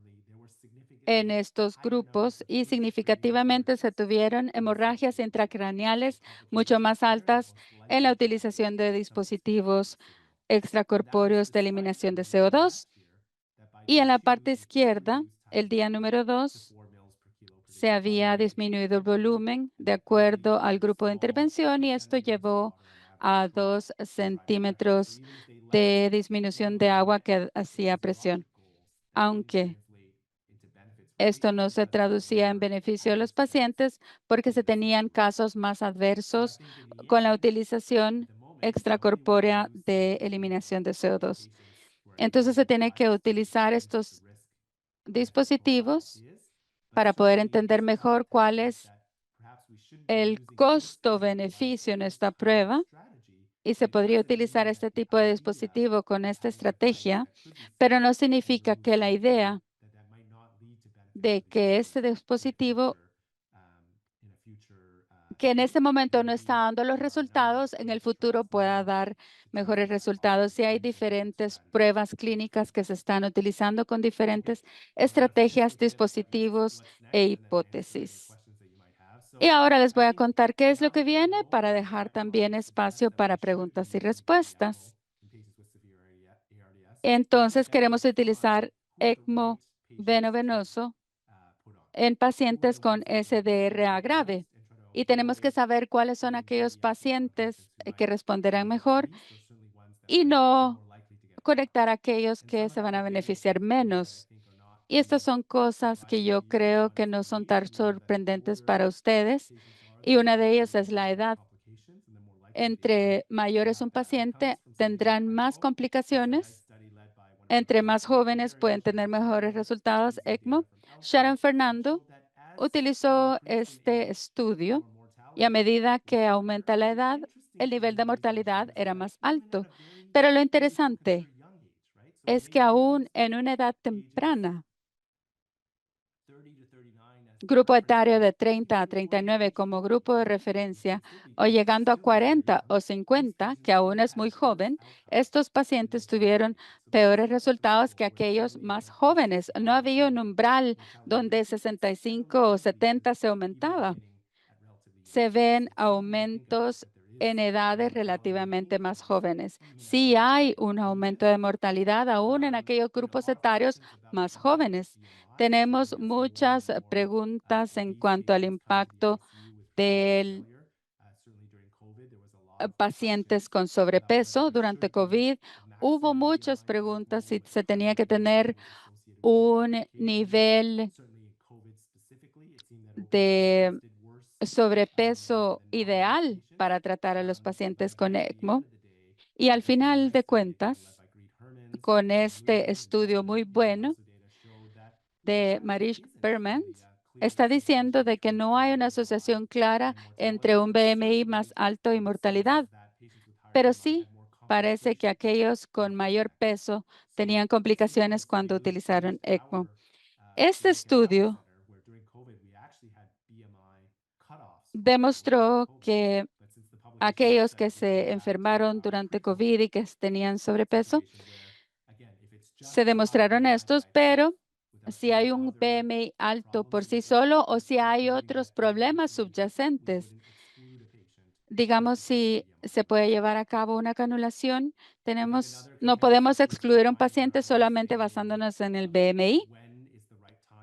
Speaker 2: en estos grupos y significativamente se tuvieron hemorragias intracraneales mucho más altas en la utilización de dispositivos extracorpóreos de eliminación de CO2. Y en la parte izquierda, el día número 2, se había disminuido el volumen de acuerdo al grupo de intervención y esto llevó a 2 centímetros de disminución de agua que hacía presión. Aunque esto no se traducía en beneficio de los pacientes porque se tenían casos más adversos con la utilización extracorpórea de eliminación de CO2. Entonces se tiene que utilizar estos dispositivos para poder entender mejor cuál es el costo-beneficio en esta prueba y se podría utilizar este tipo de dispositivo con esta estrategia, pero no significa que la idea de que este dispositivo que en este momento no está dando los resultados, en el futuro pueda dar mejores resultados. Si hay diferentes pruebas clínicas que se están utilizando con diferentes estrategias, dispositivos e hipótesis. Y ahora les voy a contar qué es lo que viene para dejar también espacio para preguntas y respuestas. Entonces, queremos utilizar ECMO veno-venoso en pacientes con SDRA grave. Y tenemos que saber cuáles son aquellos pacientes que responderán mejor y no conectar a aquellos que se van a beneficiar menos. Y estas son cosas que yo creo que no son tan sorprendentes para ustedes. Y una de ellas es la edad. Entre mayores un paciente tendrán más complicaciones. Entre más jóvenes pueden tener mejores resultados. ECMO. Sharon Fernando utilizó este estudio y a medida que aumenta la edad, el nivel de mortalidad era más alto. Pero lo interesante es que aún en una edad temprana, grupo etario de 30 a 39 como grupo de referencia o llegando a 40 o 50, que aún es muy joven, estos pacientes tuvieron peores resultados que aquellos más jóvenes. No había un umbral donde 65 o 70 se aumentaba. Se ven aumentos en edades relativamente más jóvenes. Sí hay un aumento de mortalidad aún en aquellos grupos etarios más jóvenes. Tenemos muchas preguntas en cuanto al impacto de pacientes con sobrepeso durante COVID. Hubo muchas preguntas si se tenía que tener un nivel de sobrepeso ideal para tratar a los pacientes con ECMO. Y al final de cuentas, con este estudio muy bueno de Marish Berman, está diciendo de que no hay una asociación clara entre un BMI más alto y mortalidad, pero sí parece que aquellos con mayor peso tenían complicaciones cuando utilizaron ECMO. Este estudio demostró que aquellos que se enfermaron durante COVID y que tenían sobrepeso, se demostraron estos, pero si hay un BMI alto por sí solo o si hay otros problemas subyacentes, digamos, si se puede llevar a cabo una canulación, no podemos excluir a un paciente solamente basándonos en el BMI.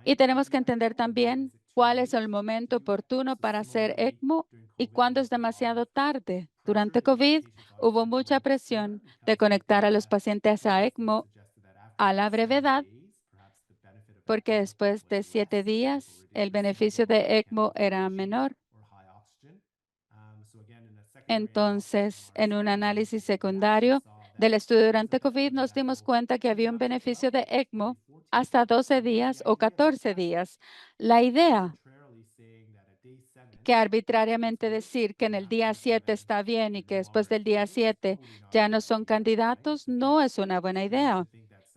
Speaker 2: Y tenemos que entender también cuál es el momento oportuno para hacer ECMO y cuándo es demasiado tarde. Durante COVID hubo mucha presión de conectar a los pacientes a ECMO a la brevedad, porque después de 7 días el beneficio de ECMO era menor. Entonces, en un análisis secundario del estudio durante COVID, nos dimos cuenta que había un beneficio de ECMO hasta 12 días o 14 días. La idea que arbitrariamente decir que en el día 7 está bien y que después del día 7 ya no son candidatos no es una buena idea.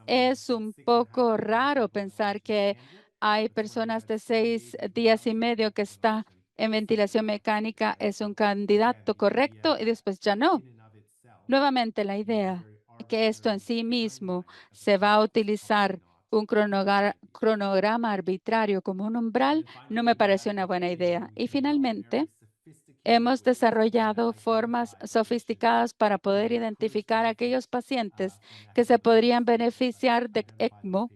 Speaker 2: Es un poco raro pensar que hay personas de 6 días y medio que está en ventilación mecánica, es un candidato correcto y después ya no. Nuevamente, la idea que esto en sí mismo se va a utilizar un cronograma arbitrario como un umbral, no me parece una buena idea. Y finalmente, hemos desarrollado formas sofisticadas para poder identificar a aquellos pacientes que se podrían beneficiar de ECMO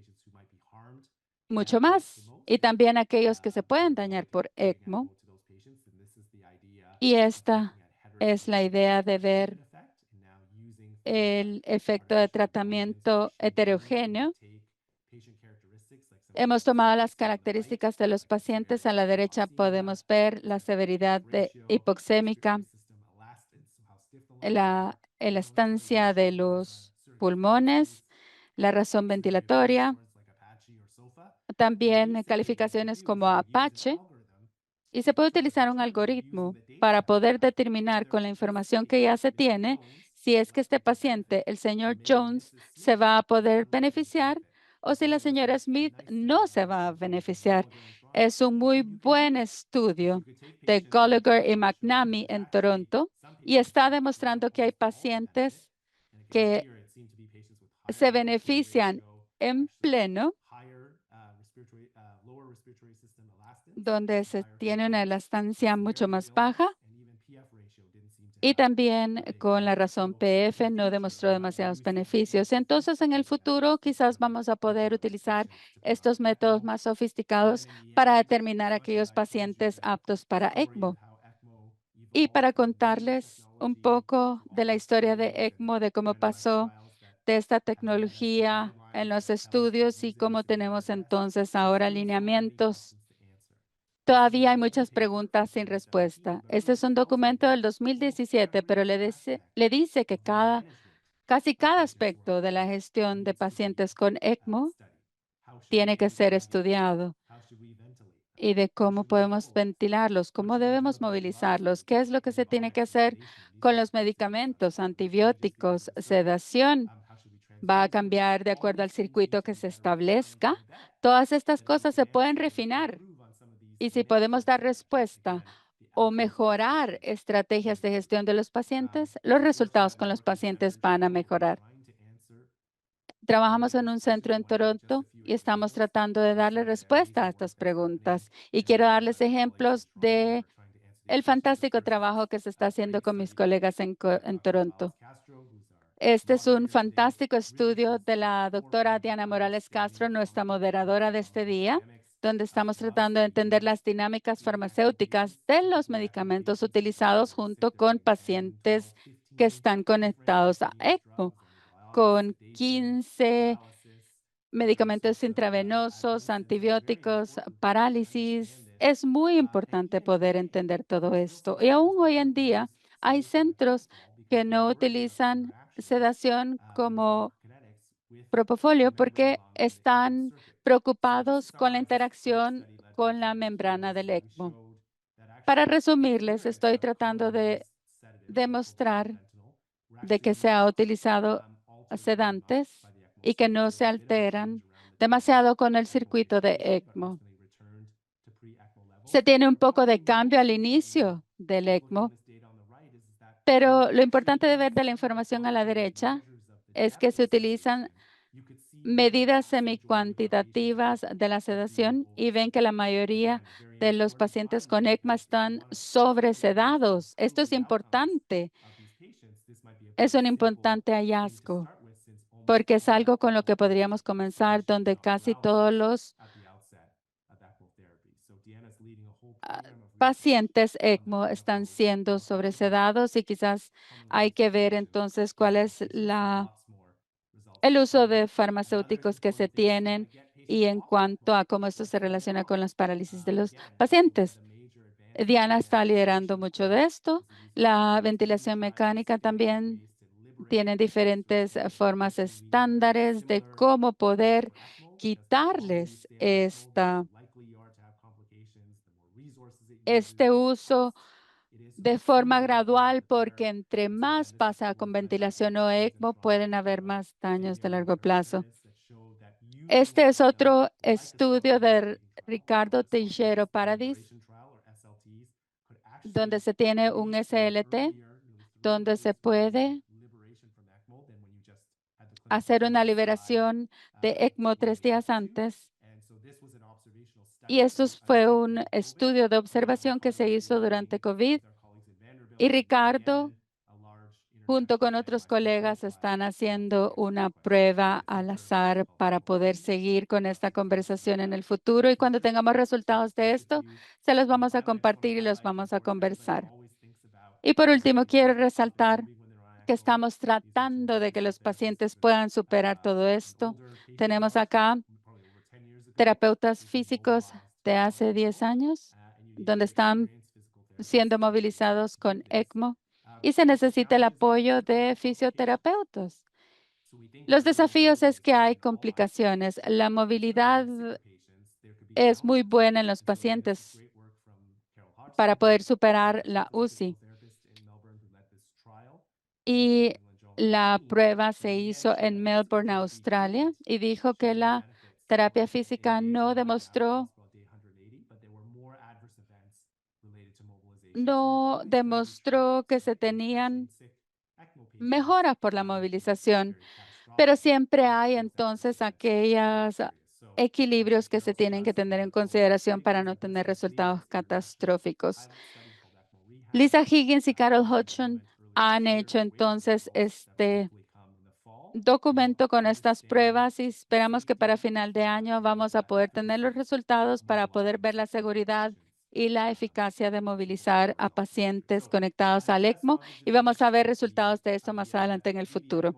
Speaker 2: mucho más y también aquellos que se pueden dañar por ECMO. Y esta es la idea de ver el efecto de tratamiento heterogéneo. Hemos tomado las características de los pacientes. A la derecha podemos ver la severidad de hipoxémica, la estancia de los pulmones, la razón ventilatoria, también calificaciones como Apache. Y se puede utilizar un algoritmo para poder determinar con la información que ya se tiene si es que este paciente, el señor Jones, se va a poder beneficiar o si la señora Smith no se va a beneficiar. Es un muy buen estudio de Gallagher y McNamee en Toronto y está demostrando que hay pacientes que se benefician en pleno donde se tiene una elastancia mucho más baja y también con la razón PF no demostró demasiados beneficios. Entonces, en el futuro quizás vamos a poder utilizar estos métodos más sofisticados para determinar aquellos pacientes aptos para ECMO. Y para contarles un poco de la historia de ECMO, de cómo pasó de esta tecnología en los estudios y cómo tenemos entonces ahora lineamientos. Todavía hay muchas preguntas sin respuesta. Este es un documento del 2017, pero le dice que casi cada aspecto de la gestión de pacientes con ECMO tiene que ser estudiado y de cómo podemos ventilarlos, cómo debemos movilizarlos, qué es lo que se tiene que hacer con los medicamentos, antibióticos, sedación. Va a cambiar de acuerdo al circuito que se establezca. Todas estas cosas se pueden refinar. Y si podemos dar respuesta o mejorar estrategias de gestión de los pacientes, los resultados con los pacientes van a mejorar. Trabajamos en un centro en Toronto y estamos tratando de darle respuesta a estas preguntas. Y quiero darles ejemplos de el fantástico trabajo que se está haciendo con mis colegas en Toronto. Este es un fantástico estudio de la doctora Diana Morales Castro, nuestra moderadora de este día, donde estamos tratando de entender las dinámicas farmacéuticas de los medicamentos utilizados junto con pacientes que están conectados a ECMO, con 15 medicamentos intravenosos, antibióticos, parálisis. Es muy importante poder entender todo esto. Y aún hoy en día hay centros que no utilizan sedación como propofóleo porque están preocupados con la interacción con la membrana del ECMO. Para resumirles, estoy tratando de demostrar de que se ha utilizado sedantes y que no se alteran demasiado con el circuito de ECMO. Se tiene un poco de cambio al inicio del ECMO, pero lo importante de ver de la información a la derecha es que se utilizan medidas semicuantitativas de la sedación y ven que la mayoría de los pacientes con ECMO están sobresedados. Esto es importante. Es un importante hallazgo porque es algo con lo que podríamos comenzar donde casi todos los pacientes ECMO están siendo sobresedados y quizás hay que ver entonces cuál es el uso de farmacéuticos que se tienen y en cuanto a cómo esto se relaciona con las parálisis de los pacientes. Diana está liderando mucho de esto. La ventilación mecánica también tiene diferentes formas estándares de cómo poder quitarles este uso de forma gradual, porque entre más pasa con ventilación o ECMO, pueden haber más daños de largo plazo. Este es otro estudio de Ricardo Teixeira Paradis, donde se tiene un SLT, donde se puede hacer una liberación de ECMO 3 días antes. Y esto fue un estudio de observación que se hizo durante COVID. Y Ricardo, junto con otros colegas, están haciendo una prueba al azar para poder seguir con esta conversación en el futuro. Y cuando tengamos resultados de esto, se los vamos a compartir y los vamos a conversar. Y por último, quiero resaltar que estamos tratando de que los pacientes puedan superar todo esto. Tenemos acá terapeutas físicos de hace 10 años, donde están siendo movilizados con ECMO y se necesita el apoyo de fisioterapeutas. Los desafíos es que hay complicaciones. La movilidad es muy buena en los pacientes para poder superar la UCI. Y la prueba se hizo en Melbourne, Australia, y dijo que la terapia física no demostró que se tenían mejoras por la movilización, pero siempre hay entonces aquellos equilibrios que se tienen que tener en consideración para no tener resultados catastróficos. Lisa Higgins y Carol Hodgson han hecho entonces este documento con estas pruebas y esperamos que para final de año vamos a poder tener los resultados para poder ver la seguridad y la eficacia de movilizar a pacientes conectados al ECMO y vamos a ver resultados de esto más adelante en el futuro.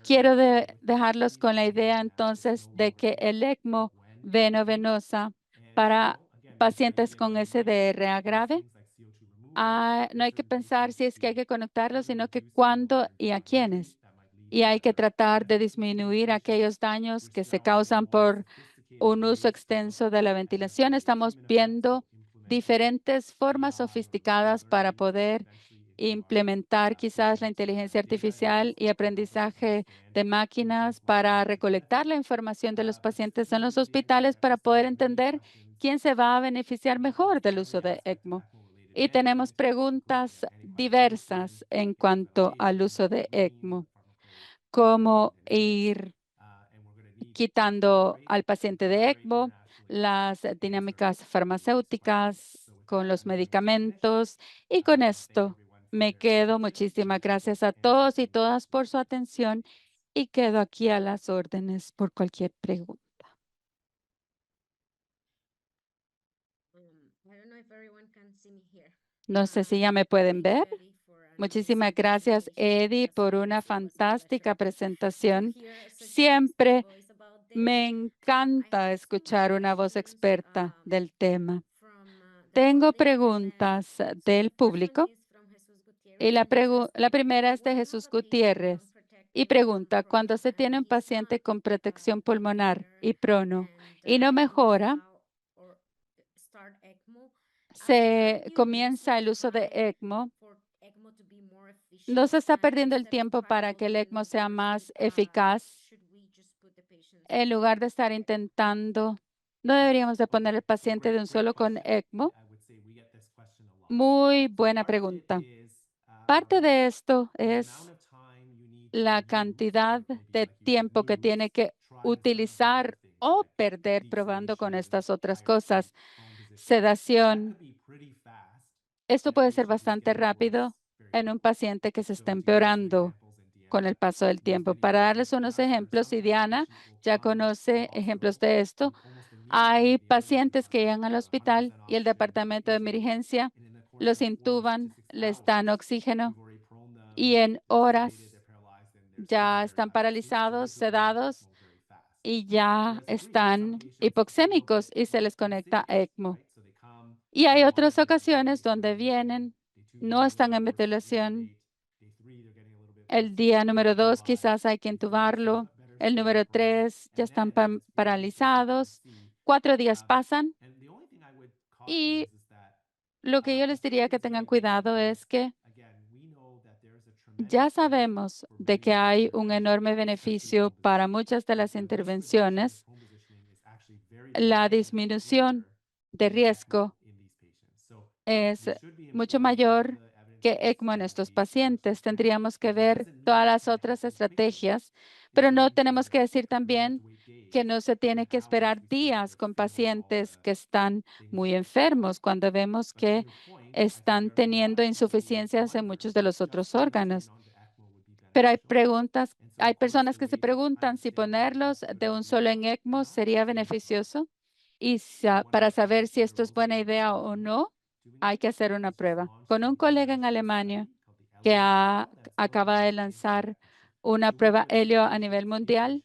Speaker 2: Quiero dejarlos con la idea entonces de que el ECMO venosa para pacientes con SDRA grave, no hay que pensar si es que hay que conectarlo, sino que cuándo y a quiénes. Y hay que tratar de disminuir aquellos daños que se causan por un uso extenso de la ventilación. Estamos viendo diferentes formas sofisticadas para poder implementar quizás la inteligencia artificial y aprendizaje de máquinas para recolectar la información de los pacientes en los hospitales para poder entender quién se va a beneficiar mejor del uso de ECMO. Y tenemos preguntas diversas en cuanto al uso de ECMO, cómo ir quitando al paciente de ECMO, las dinámicas farmacéuticas con los medicamentos. Y con esto me quedo. Muchísimas gracias a todos y todas por su atención y quedo aquí a las órdenes por cualquier pregunta. No sé si ya me pueden ver. Muchísimas gracias, Eddie, por una fantástica presentación. Siempre me encanta escuchar una voz experta del tema. Tengo preguntas del público y la primera es de Jesús Gutiérrez y pregunta, cuando se tiene un paciente con protección pulmonar y prono y no mejora, se comienza el uso de ECMO. No se está perdiendo el tiempo para que el ECMO sea más eficaz. En lugar de estar intentando, no deberíamos de poner al paciente de un solo con ECMO. Muy buena pregunta. Parte de esto es la cantidad de tiempo que tiene que utilizar o perder probando con estas otras cosas. Sedación. Esto puede ser bastante rápido en un paciente que se está empeorando con el paso del tiempo. Para darles unos ejemplos, y Diana ya conoce ejemplos de esto, hay pacientes que llegan al hospital y el departamento de emergencia los intuban, les dan oxígeno y en horas ya están paralizados, sedados y ya están hipoxémicos y se les conecta ECMO. Y hay otras ocasiones donde vienen, no están en ventilación. El día número 2 quizás hay que intubarlo. El número 3 ya están paralizados. 4 días pasan y lo que yo les diría que tengan cuidado es que ya sabemos de que hay un enorme beneficio para muchas de las intervenciones la disminución de riesgo es mucho mayor que ECMO en estos pacientes. Tendríamos que ver todas las otras estrategias, pero no tenemos que decir también que no se tiene que esperar días con pacientes que están muy enfermos cuando vemos que están teniendo insuficiencias en muchos de los otros órganos. Pero hay personas que se preguntan si ponerlos de un solo en ECMO sería beneficioso y para saber si esto es buena idea o no, hay que hacer una prueba. Con un colega en Alemania que acaba de lanzar una prueba Helio a nivel mundial,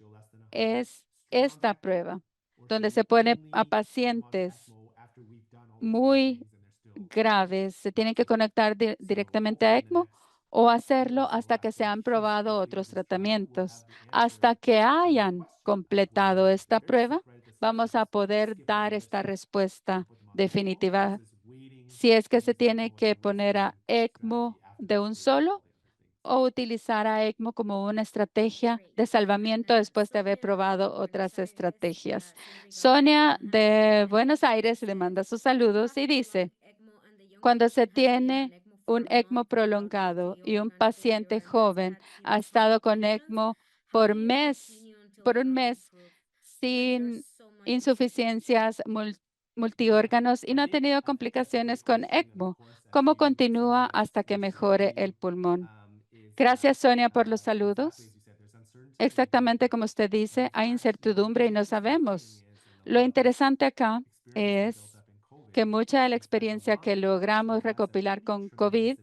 Speaker 2: es esta prueba, donde se pone a pacientes muy graves, se tienen que conectar directamente a ECMO o hacerlo hasta que se han probado otros tratamientos. Hasta que hayan completado esta prueba, vamos a poder dar esta respuesta definitiva. Si es que se tiene que poner a ECMO de un solo o utilizar a ECMO como una estrategia
Speaker 1: Great.
Speaker 2: de salvamiento después de haber
Speaker 1: Sonia de
Speaker 2: probado
Speaker 1: Buenos
Speaker 2: otras
Speaker 1: Aires,
Speaker 2: estrategias.
Speaker 1: sending regards to
Speaker 2: Sonia
Speaker 1: Anaheim,
Speaker 2: de
Speaker 1: Indiana.
Speaker 2: Buenos Aires le
Speaker 1: Said,
Speaker 2: manda sus saludos y
Speaker 1: after prolonged
Speaker 2: dice,
Speaker 1: ECMO and the young
Speaker 2: cuando se
Speaker 1: patient has been on
Speaker 2: tiene
Speaker 1: ECMO for
Speaker 2: un
Speaker 1: a
Speaker 2: ECMO
Speaker 1: month without
Speaker 2: prolongado y
Speaker 1: LVO
Speaker 2: un paciente
Speaker 1: non-inferior and has
Speaker 2: joven
Speaker 1: had
Speaker 2: ha
Speaker 1: serious
Speaker 2: estado con
Speaker 1: complications,
Speaker 2: ECMO
Speaker 1: how do
Speaker 2: por
Speaker 1: you
Speaker 2: mes,
Speaker 1: continue until
Speaker 2: por
Speaker 1: the
Speaker 2: un
Speaker 1: lung
Speaker 2: mes
Speaker 1: improve when there's
Speaker 2: sin
Speaker 1: so much insufficiency?
Speaker 2: insuficiencias multiórganos y no ha tenido complicaciones con ECMO? ¿Cómo continúa hasta que mejore el pulmón? Gracias, Sonia, por los saludos. Exactamente como usted dice, hay incertidumbre y no sabemos. Lo interesante acá es que mucha de la experiencia que logramos recopilar con COVID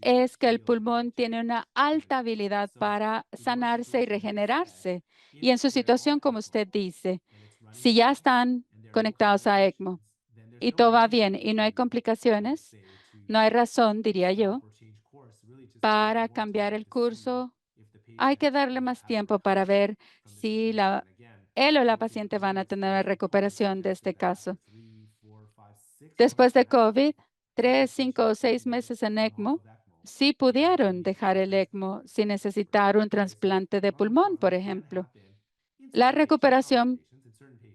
Speaker 2: es que el pulmón tiene una alta habilidad para sanarse y regenerarse. Y en su situación, como usted dice, si ya están conectados a ECMO y todo va bien y no hay complicaciones, no hay razón, diría yo, para cambiar el curso. Hay que darle más tiempo para ver si él o la paciente van a tener una recuperación de este caso. Después de COVID, 3, 5 o 6 meses en ECMO, sí pudieron dejar el ECMO sin necesitar un trasplante de pulmón, por ejemplo. La recuperación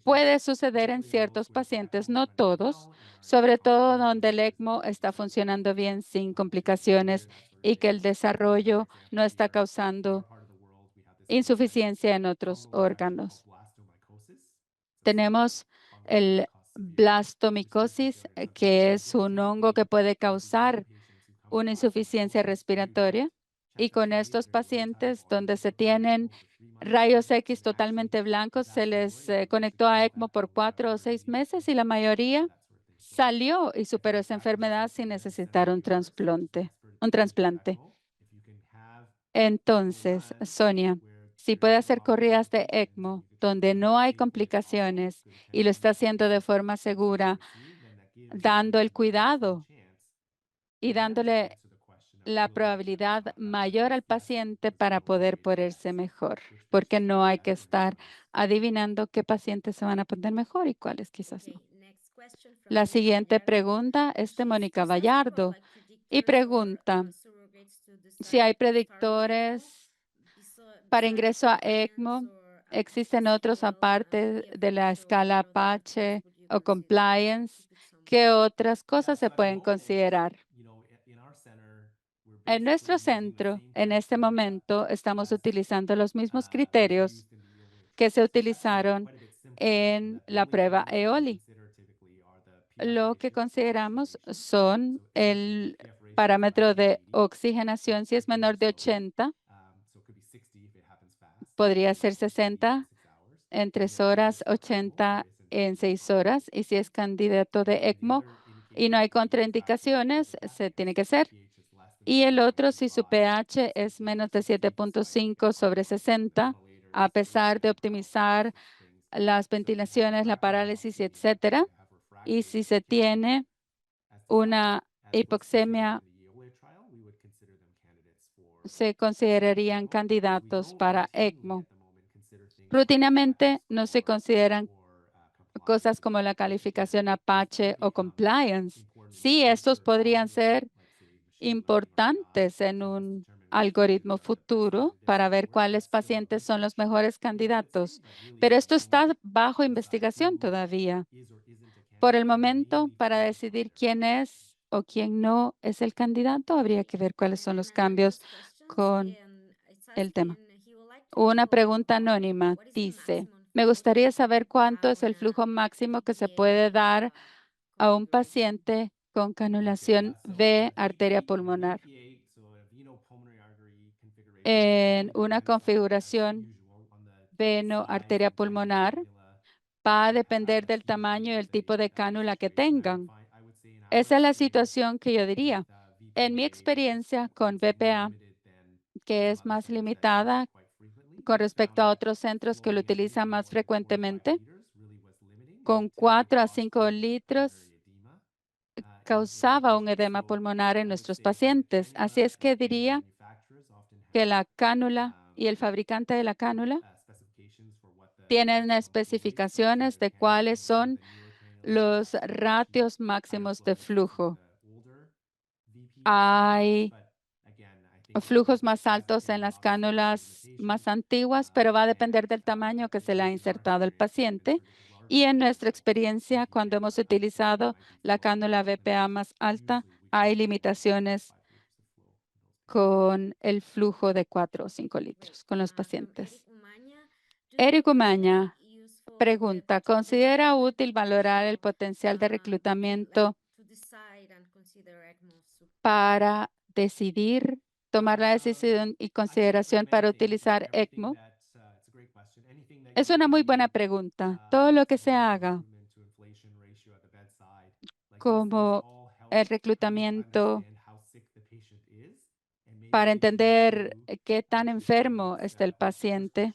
Speaker 2: puede suceder en ciertos pacientes, no todos, sobre todo donde el ECMO está funcionando bien sin complicaciones y que el desarrollo no está causando insuficiencia en otros órganos. Tenemos el blastomicosis, que es un hongo que puede causar una insuficiencia respiratoria. Y con estos pacientes donde se tienen rayos X totalmente blancos, se les conectó a ECMO por 4 o 6 meses y la mayoría salió y superó esa enfermedad sin necesitar un trasplante. Entonces, Sonia, si puede hacer corridas de ECMO donde no hay complicaciones y lo está haciendo de forma segura, dando el cuidado y dándole la probabilidad mayor al paciente para poder ponerse mejor, porque no hay que estar adivinando qué pacientes se van a poner mejor y cuáles quizás no.
Speaker 1: Okay, next question from
Speaker 2: La
Speaker 1: Mónica
Speaker 2: siguiente
Speaker 1: Vallardo.
Speaker 2: pregunta es de Mónica
Speaker 1: She's asking about
Speaker 2: Vallardo
Speaker 1: like
Speaker 2: y
Speaker 1: predictors or
Speaker 2: pregunta
Speaker 1: surrogates to the
Speaker 2: si hay
Speaker 1: start of ECMO
Speaker 2: predictores para
Speaker 1: besides
Speaker 2: ingreso a
Speaker 1: compliance
Speaker 2: ECMO.
Speaker 1: or
Speaker 2: ¿Existen otros
Speaker 1: COL and
Speaker 2: aparte de la
Speaker 1: PFS or
Speaker 2: escala
Speaker 1: what other predictors
Speaker 2: Apache
Speaker 1: would you
Speaker 2: o
Speaker 1: consider?
Speaker 2: compliance?
Speaker 1: Keep it somewhere.
Speaker 2: ¿Qué otras cosas se pueden considerar? En nuestro centro, en este momento, estamos utilizando los mismos criterios que se utilizaron en la prueba EOLI. Lo que consideramos son el parámetro de oxigenación. Si es menor de 80, podría ser 60 en 3 horas, 80 en 6 horas. Y si es candidato de ECMO y no hay contraindicaciones, se tiene que hacer. Y el otro, si su pH es menos de 7.5/60, a pesar de optimizar las ventilaciones, la parálisis, etcétera. Y si se tiene una hipoxemia, se considerarían candidatos para ECMO. Rutinamente no se consideran cosas como la calificación Apache o compliance. Sí, estos podrían ser importantes en un algoritmo futuro para ver cuáles pacientes son los mejores candidatos, pero esto está bajo investigación todavía. Por el momento, para decidir quién es o quién no es el candidato, habría que ver cuáles son los cambios con el tema. Una pregunta anónima dice, me gustaría saber cuánto es el flujo máximo que se puede dar a un paciente con canulación V arteria pulmonar en una configuración veno arteria pulmonar. Va a depender del tamaño y el tipo de cánula que tengan. Esa es la situación que yo diría. En mi experiencia con VPA, que es más limitada con respecto a otros centros que lo utilizan más frecuentemente, con 4 a 5 litros causaba un edema pulmonar en nuestros pacientes. Así es que diría que la cánula y el fabricante de la cánula tienen especificaciones de cuáles son los ratios máximos de flujo. Hay flujos más altos en las cánulas más antiguas, pero va a depender del tamaño que se le ha insertado al paciente. Y en nuestra experiencia, cuando hemos utilizado la cánula VPA más alta, hay limitaciones con el flujo de 4 o 5 litros con los pacientes. Eric Umaña pregunta, ¿considera útil valorar el potencial de reclutamiento para decidir, tomar la decisión y consideración para utilizar ECMO? Es una muy buena pregunta. Todo lo que se haga como el reclutamiento para entender qué tan enfermo está el paciente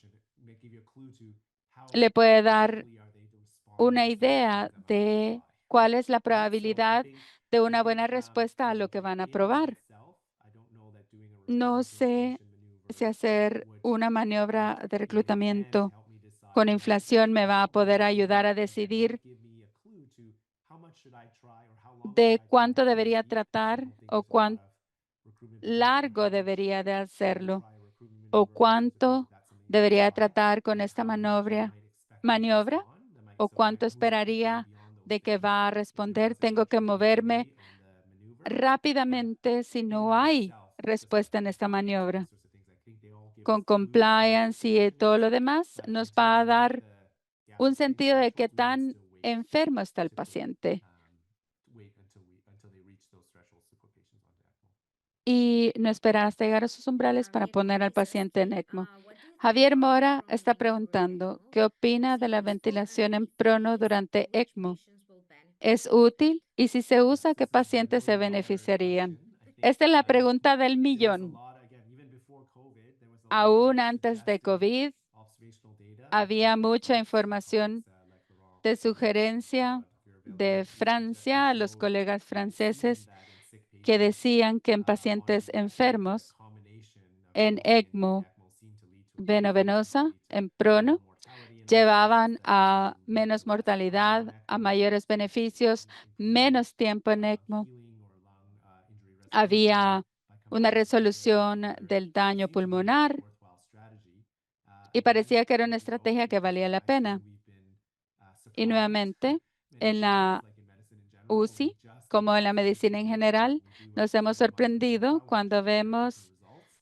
Speaker 2: le puede dar una idea de cuál es la probabilidad de una buena respuesta a lo que van a probar. No sé si hacer una maniobra de reclutamiento con inflación me va a poder ayudar a decidir de cuánto debería tratar o cuán largo debería de hacerlo o cuánto debería tratar con esta maniobra o cuánto esperaría de que va a responder. Tengo que moverme rápidamente si no hay respuesta en esta maniobra. Con compliance y todo lo demás, nos va a dar un sentido de qué tan enfermo está el paciente. Y no esperar hasta llegar a sus umbrales para poner al paciente en ECMO. Javier Mora está preguntando, ¿qué opina de la ventilación en prono durante ECMO? ¿Es útil? Y si se usa, ¿qué pacientes se beneficiarían? Esta es la pregunta del millón. Aún antes de COVID, había mucha información de sugerencia de Francia a los colegas franceses que decían que en pacientes enfermos en ECMO veno-venosa, en prono, llevaban a menos mortalidad, a mayores beneficios, menos tiempo en ECMO. Había una resolución del daño pulmonar y parecía que era una estrategia que valía la pena. Y nuevamente, en la UCI, como en la medicina en general, nos hemos sorprendido cuando vemos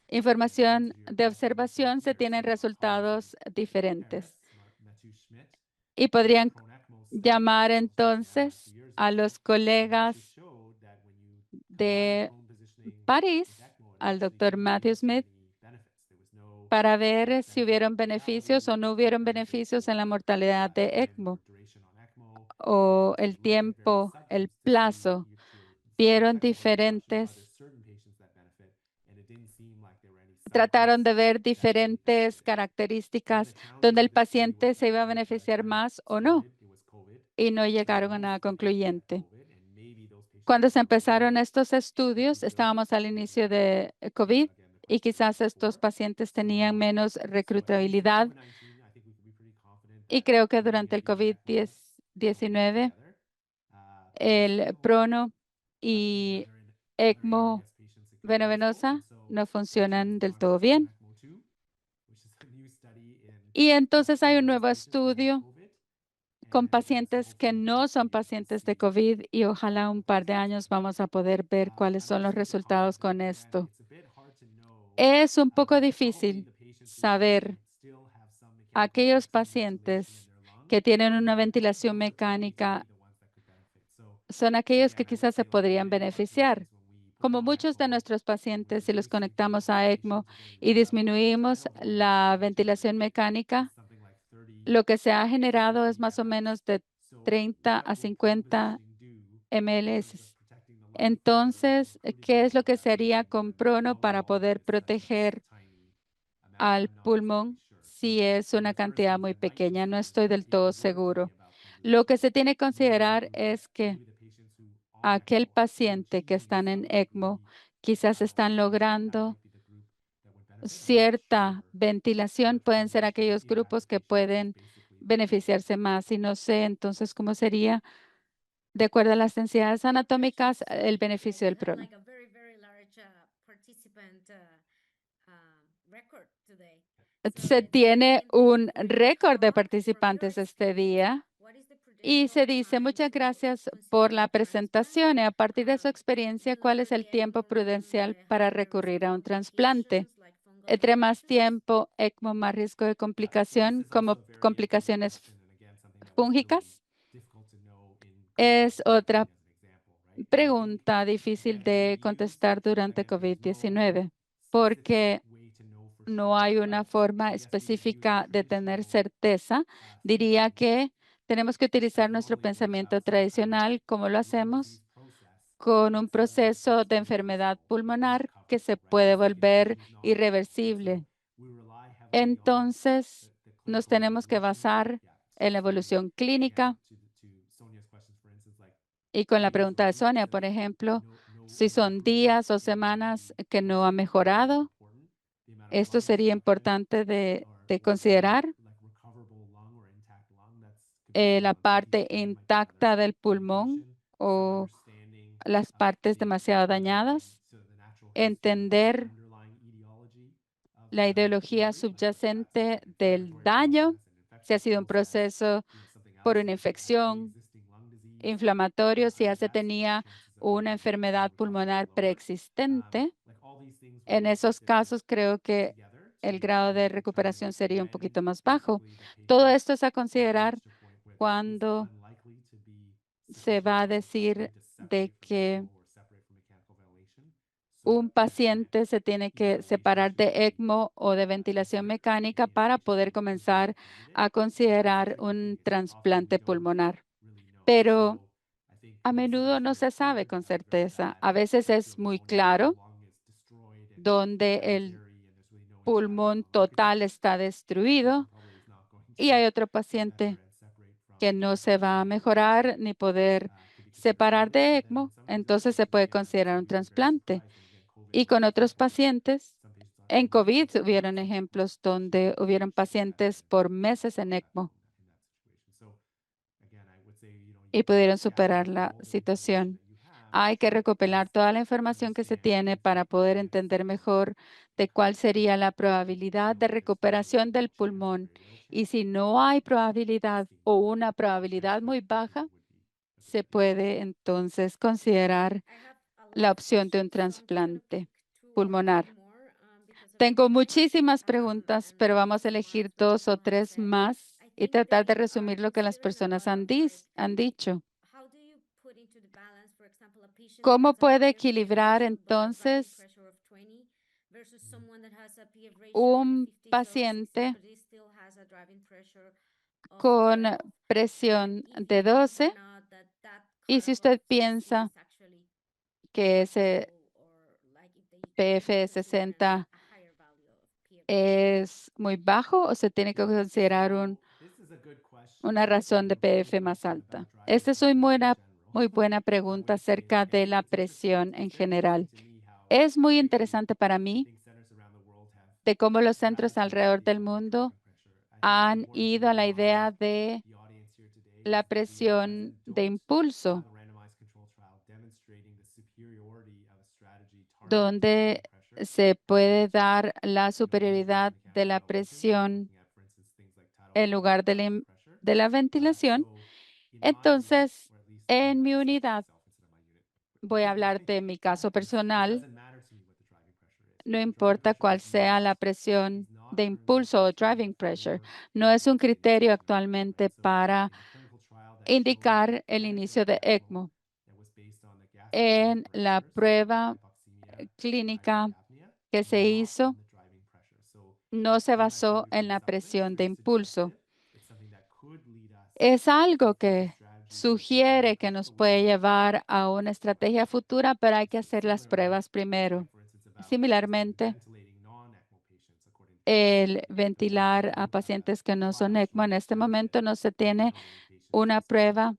Speaker 2: información de observación, se tienen resultados diferentes. Y podrían llamar entonces a los colegas de París, al doctor Matthew Smith, para ver si hubieron beneficios o no hubieron beneficios en la mortalidad de ECMO o el tiempo, el plazo. Vieron diferentes, trataron de ver diferentes características donde el paciente se iba a beneficiar más o no, y no llegaron a nada concluyente. Cuando se empezaron estos estudios, estábamos al inicio de COVID y quizás estos pacientes tenían menos reclutabilidad. Y creo que durante el COVID-19, el prono y ECMO veno-venosa no funcionan del todo bien. Y entonces hay un nuevo estudio con pacientes que no son pacientes de COVID y ojalá un par de años vamos a poder ver cuáles son los resultados con esto. Es un poco difícil saber aquellos pacientes que tienen una ventilación mecánica son aquellos que quizás se podrían beneficiar. Como muchos de nuestros pacientes, si los conectamos a ECMO y disminuimos la ventilación mecánica, lo que se ha generado es más o menos de 30 a 50 ml. Entonces, ¿qué es lo que se haría con Prono para poder proteger al pulmón si es una cantidad muy pequeña? No estoy del todo seguro. Lo que se tiene que considerar es que aquel paciente que están en ECMO quizás están logrando cierta ventilación, pueden ser aquellos grupos que pueden beneficiarse más. Y no sé entonces cómo sería, de acuerdo a las densidades anatómicas, el beneficio del
Speaker 1: You had
Speaker 2: prono.
Speaker 1: like a very large participant record today.
Speaker 2: Se
Speaker 1: So do you
Speaker 2: tiene
Speaker 1: think we
Speaker 2: un
Speaker 1: could
Speaker 2: récord de
Speaker 1: talk from your
Speaker 2: participantes este
Speaker 1: experience?
Speaker 2: día.
Speaker 1: What is the
Speaker 2: Y se
Speaker 1: predictable
Speaker 2: dice,
Speaker 1: time
Speaker 2: muchas
Speaker 1: to
Speaker 2: gracias por
Speaker 1: consider
Speaker 2: la
Speaker 1: a transplant?
Speaker 2: presentación y a partir de su experiencia,
Speaker 1: Do
Speaker 2: ¿cuál es el tiempo
Speaker 1: early ECMO
Speaker 2: prudencial para
Speaker 1: have high risk
Speaker 2: recurrir
Speaker 1: of
Speaker 2: a un trasplante?
Speaker 1: complications like fungal
Speaker 2: Entre más
Speaker 1: infections?
Speaker 2: tiempo, ECMO, más riesgo de complicación, como complicaciones fúngicas. Es otra pregunta difícil de contestar durante COVID-19 porque no hay una forma específica de tener certeza. Diría que tenemos que utilizar nuestro pensamiento tradicional como lo hacemos con un proceso de enfermedad pulmonar que se puede volver irreversible. Entonces, nos tenemos que basar en la evolución clínica y con la pregunta de Sonia, por ejemplo, si son días o semanas que no ha mejorado, esto sería importante de considerar. La parte intacta del pulmón o las partes demasiado dañadas, entender la ideología subyacente del daño, si ha sido un proceso por una infección inflamatorio, si ya se tenía una enfermedad pulmonar preexistente. En esos casos, creo que el grado de recuperación sería un poquito más bajo. Todo esto es a considerar cuando se va a decir de que un paciente se tiene que separar de ECMO o de ventilación mecánica para poder comenzar a considerar un trasplante pulmonar. Pero a menudo no se sabe con certeza. A veces es muy claro donde el pulmón total está destruido y hay otro paciente que no se va a mejorar ni poder separar de ECMO, entonces se puede considerar un trasplante. Y con otros pacientes, en COVID hubieron ejemplos donde hubieron pacientes por meses en ECMO y pudieron superar la situación. Hay que recopilar toda la información que se tiene para poder entender mejor de cuál sería la probabilidad de recuperación del pulmón. Y si no hay probabilidad o una probabilidad muy baja, se puede entonces considerar
Speaker 1: I have a lot
Speaker 2: la
Speaker 1: of
Speaker 2: opción de un
Speaker 1: questions, so I'm just going to pick
Speaker 2: trasplante
Speaker 1: two or three
Speaker 2: pulmonar.
Speaker 1: more because of the
Speaker 2: Tengo
Speaker 1: time.
Speaker 2: muchísimas preguntas,
Speaker 1: And
Speaker 2: pero
Speaker 1: then
Speaker 2: vamos a
Speaker 1: some are
Speaker 2: elegir
Speaker 1: for
Speaker 2: dos o
Speaker 1: Mohamed
Speaker 2: tres
Speaker 1: said.
Speaker 2: más
Speaker 1: I
Speaker 2: y
Speaker 1: think
Speaker 2: tratar de
Speaker 1: they are
Speaker 2: resumir lo que las
Speaker 1: considering a
Speaker 2: personas
Speaker 1: lot of like
Speaker 2: han dicho.
Speaker 1: how do you put into the balance, for example, a patient that
Speaker 2: ¿Cómo
Speaker 1: has a
Speaker 2: puede
Speaker 1: higher PF
Speaker 2: equilibrar
Speaker 1: ratio but a driving
Speaker 2: entonces
Speaker 1: pressure of 20 versus someone that has a PF ratio in the
Speaker 2: un
Speaker 1: 50s or 60s
Speaker 2: paciente
Speaker 1: but it still has a driving pressure of
Speaker 2: con
Speaker 1: 12? And
Speaker 2: presión
Speaker 1: if you
Speaker 2: de
Speaker 1: think or
Speaker 2: 12?
Speaker 1: not that that
Speaker 2: Y si
Speaker 1: cutoff of
Speaker 2: usted
Speaker 1: 60
Speaker 2: piensa
Speaker 1: is actually
Speaker 2: que
Speaker 1: quite
Speaker 2: ese
Speaker 1: low or like if they
Speaker 2: PF
Speaker 1: need
Speaker 2: de
Speaker 1: to consider
Speaker 2: 60
Speaker 1: a higher value of PF ratio.
Speaker 2: es muy bajo o se tiene que considerar una razón de PF más alta? Esta es muy buena pregunta acerca de la presión en general. Es muy interesante para mí de cómo los centros alrededor del mundo han ido a la idea de la presión de impulso, donde se puede dar la superioridad de la presión en lugar de de la ventilación. Entonces, en mi unidad, voy a hablar de mi caso personal. No importa cuál sea la presión de impulso o driving pressure, no es un criterio actualmente para indicar el inicio de ECMO. En la prueba clínica que se hizo, no se basó en la presión de impulso. Es algo que sugiere que nos puede llevar a una estrategia futura, pero hay que hacer las pruebas primero. Similarmente, el ventilar a pacientes que no son ECMO, en este momento no se tiene una prueba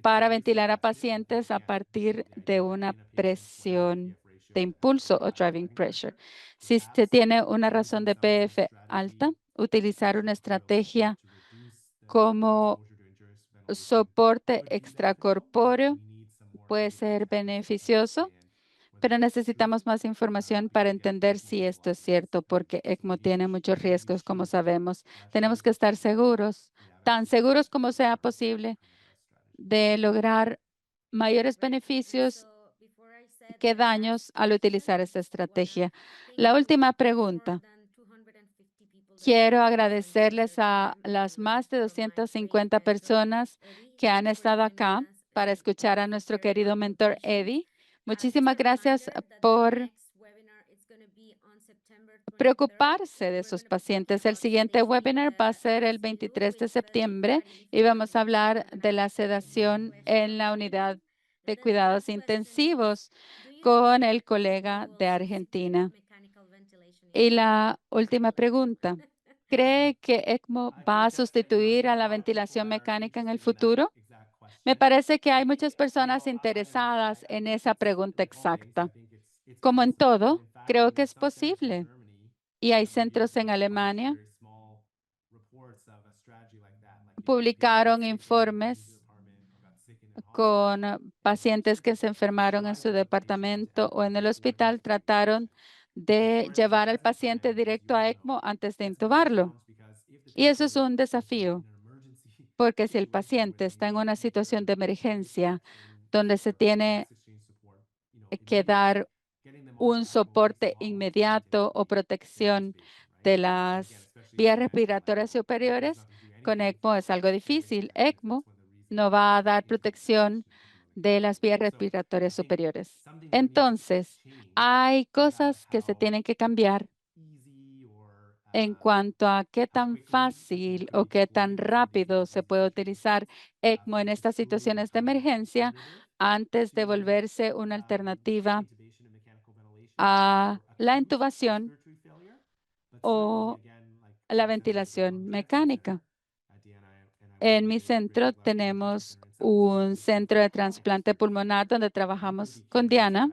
Speaker 2: para ventilar a pacientes a partir de una presión de impulso o driving pressure. Si se tiene una razón de PF alta, utilizar una estrategia como soporte extracorpóreo puede ser beneficioso, pero necesitamos más información para entender si esto es cierto, porque ECMO tiene muchos riesgos, como sabemos. Tenemos que estar seguros, tan seguros como sea posible, de lograr mayores beneficios que daños al utilizar esta estrategia. La última pregunta. Quiero agradecerles a las más de 250 personas que han estado acá para escuchar a nuestro querido mentor Eddie. Muchísimas gracias por preocuparse de sus pacientes. El siguiente webinar va a ser el 23 de septiembre y vamos a hablar de la sedación en la unidad de cuidados intensivos con el colega de Argentina. Y la última pregunta. ¿Cree que ECMO va a sustituir a la ventilación mecánica en el futuro? Me parece que hay muchas personas interesadas en esa pregunta exacta. Como en todo, creo que es posible. Y hay centros en Alemania, publicaron informes con pacientes que se enfermaron en su departamento o en el hospital, trataron de llevar al paciente directo a ECMO antes de intubarlo. Y eso es un desafío, porque si el paciente está en una situación de emergencia donde se tiene que dar un soporte inmediato o protección de las vías respiratorias superiores, con ECMO es algo difícil. ECMO no va a dar protección de las vías respiratorias superiores. Entonces, hay cosas que se tienen que cambiar en cuanto a qué tan fácil o qué tan rápido se puede utilizar ECMO en estas situaciones de emergencia antes de volverse una alternativa a la intubación o la ventilación mecánica. En mi centro tenemos un centro de trasplante pulmonar donde trabajamos con Diana.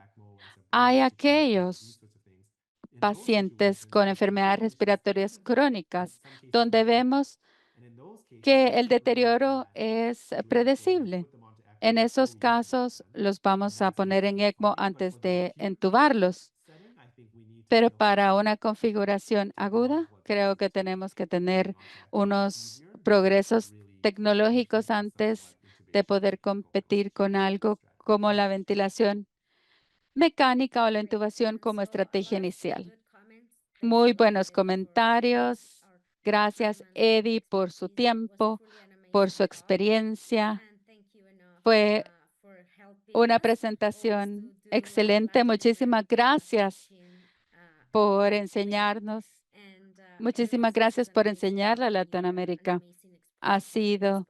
Speaker 2: Hay aquellos pacientes con enfermedades respiratorias crónicas donde vemos que el deterioro es predecible. En esos casos, los vamos a poner en ECMO antes de entubarlos. Pero para una configuración aguda, creo que tenemos que tener unos progresos tecnológicos antes de poder competir con algo como la ventilación mecánica o la intubación como estrategia inicial. Muy buenos comentarios. Gracias, Eddie, por su tiempo, por su experiencia. Fue una presentación excelente. Muchísimas gracias por enseñarnos. Muchísimas gracias por enseñar la Latinoamérica. Ha sido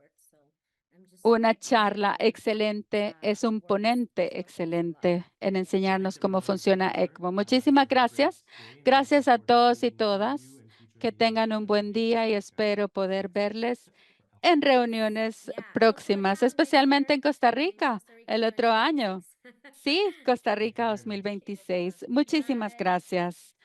Speaker 2: una charla excelente, es un ponente excelente en enseñarnos cómo funciona ECMO. Muchísimas gracias. Gracias a todos y todas. Que tengan un buen día y espero poder verles en reuniones próximas, especialmente en Costa Rica el otro año. Sí, Costa Rica 2026. Muchísimas gracias.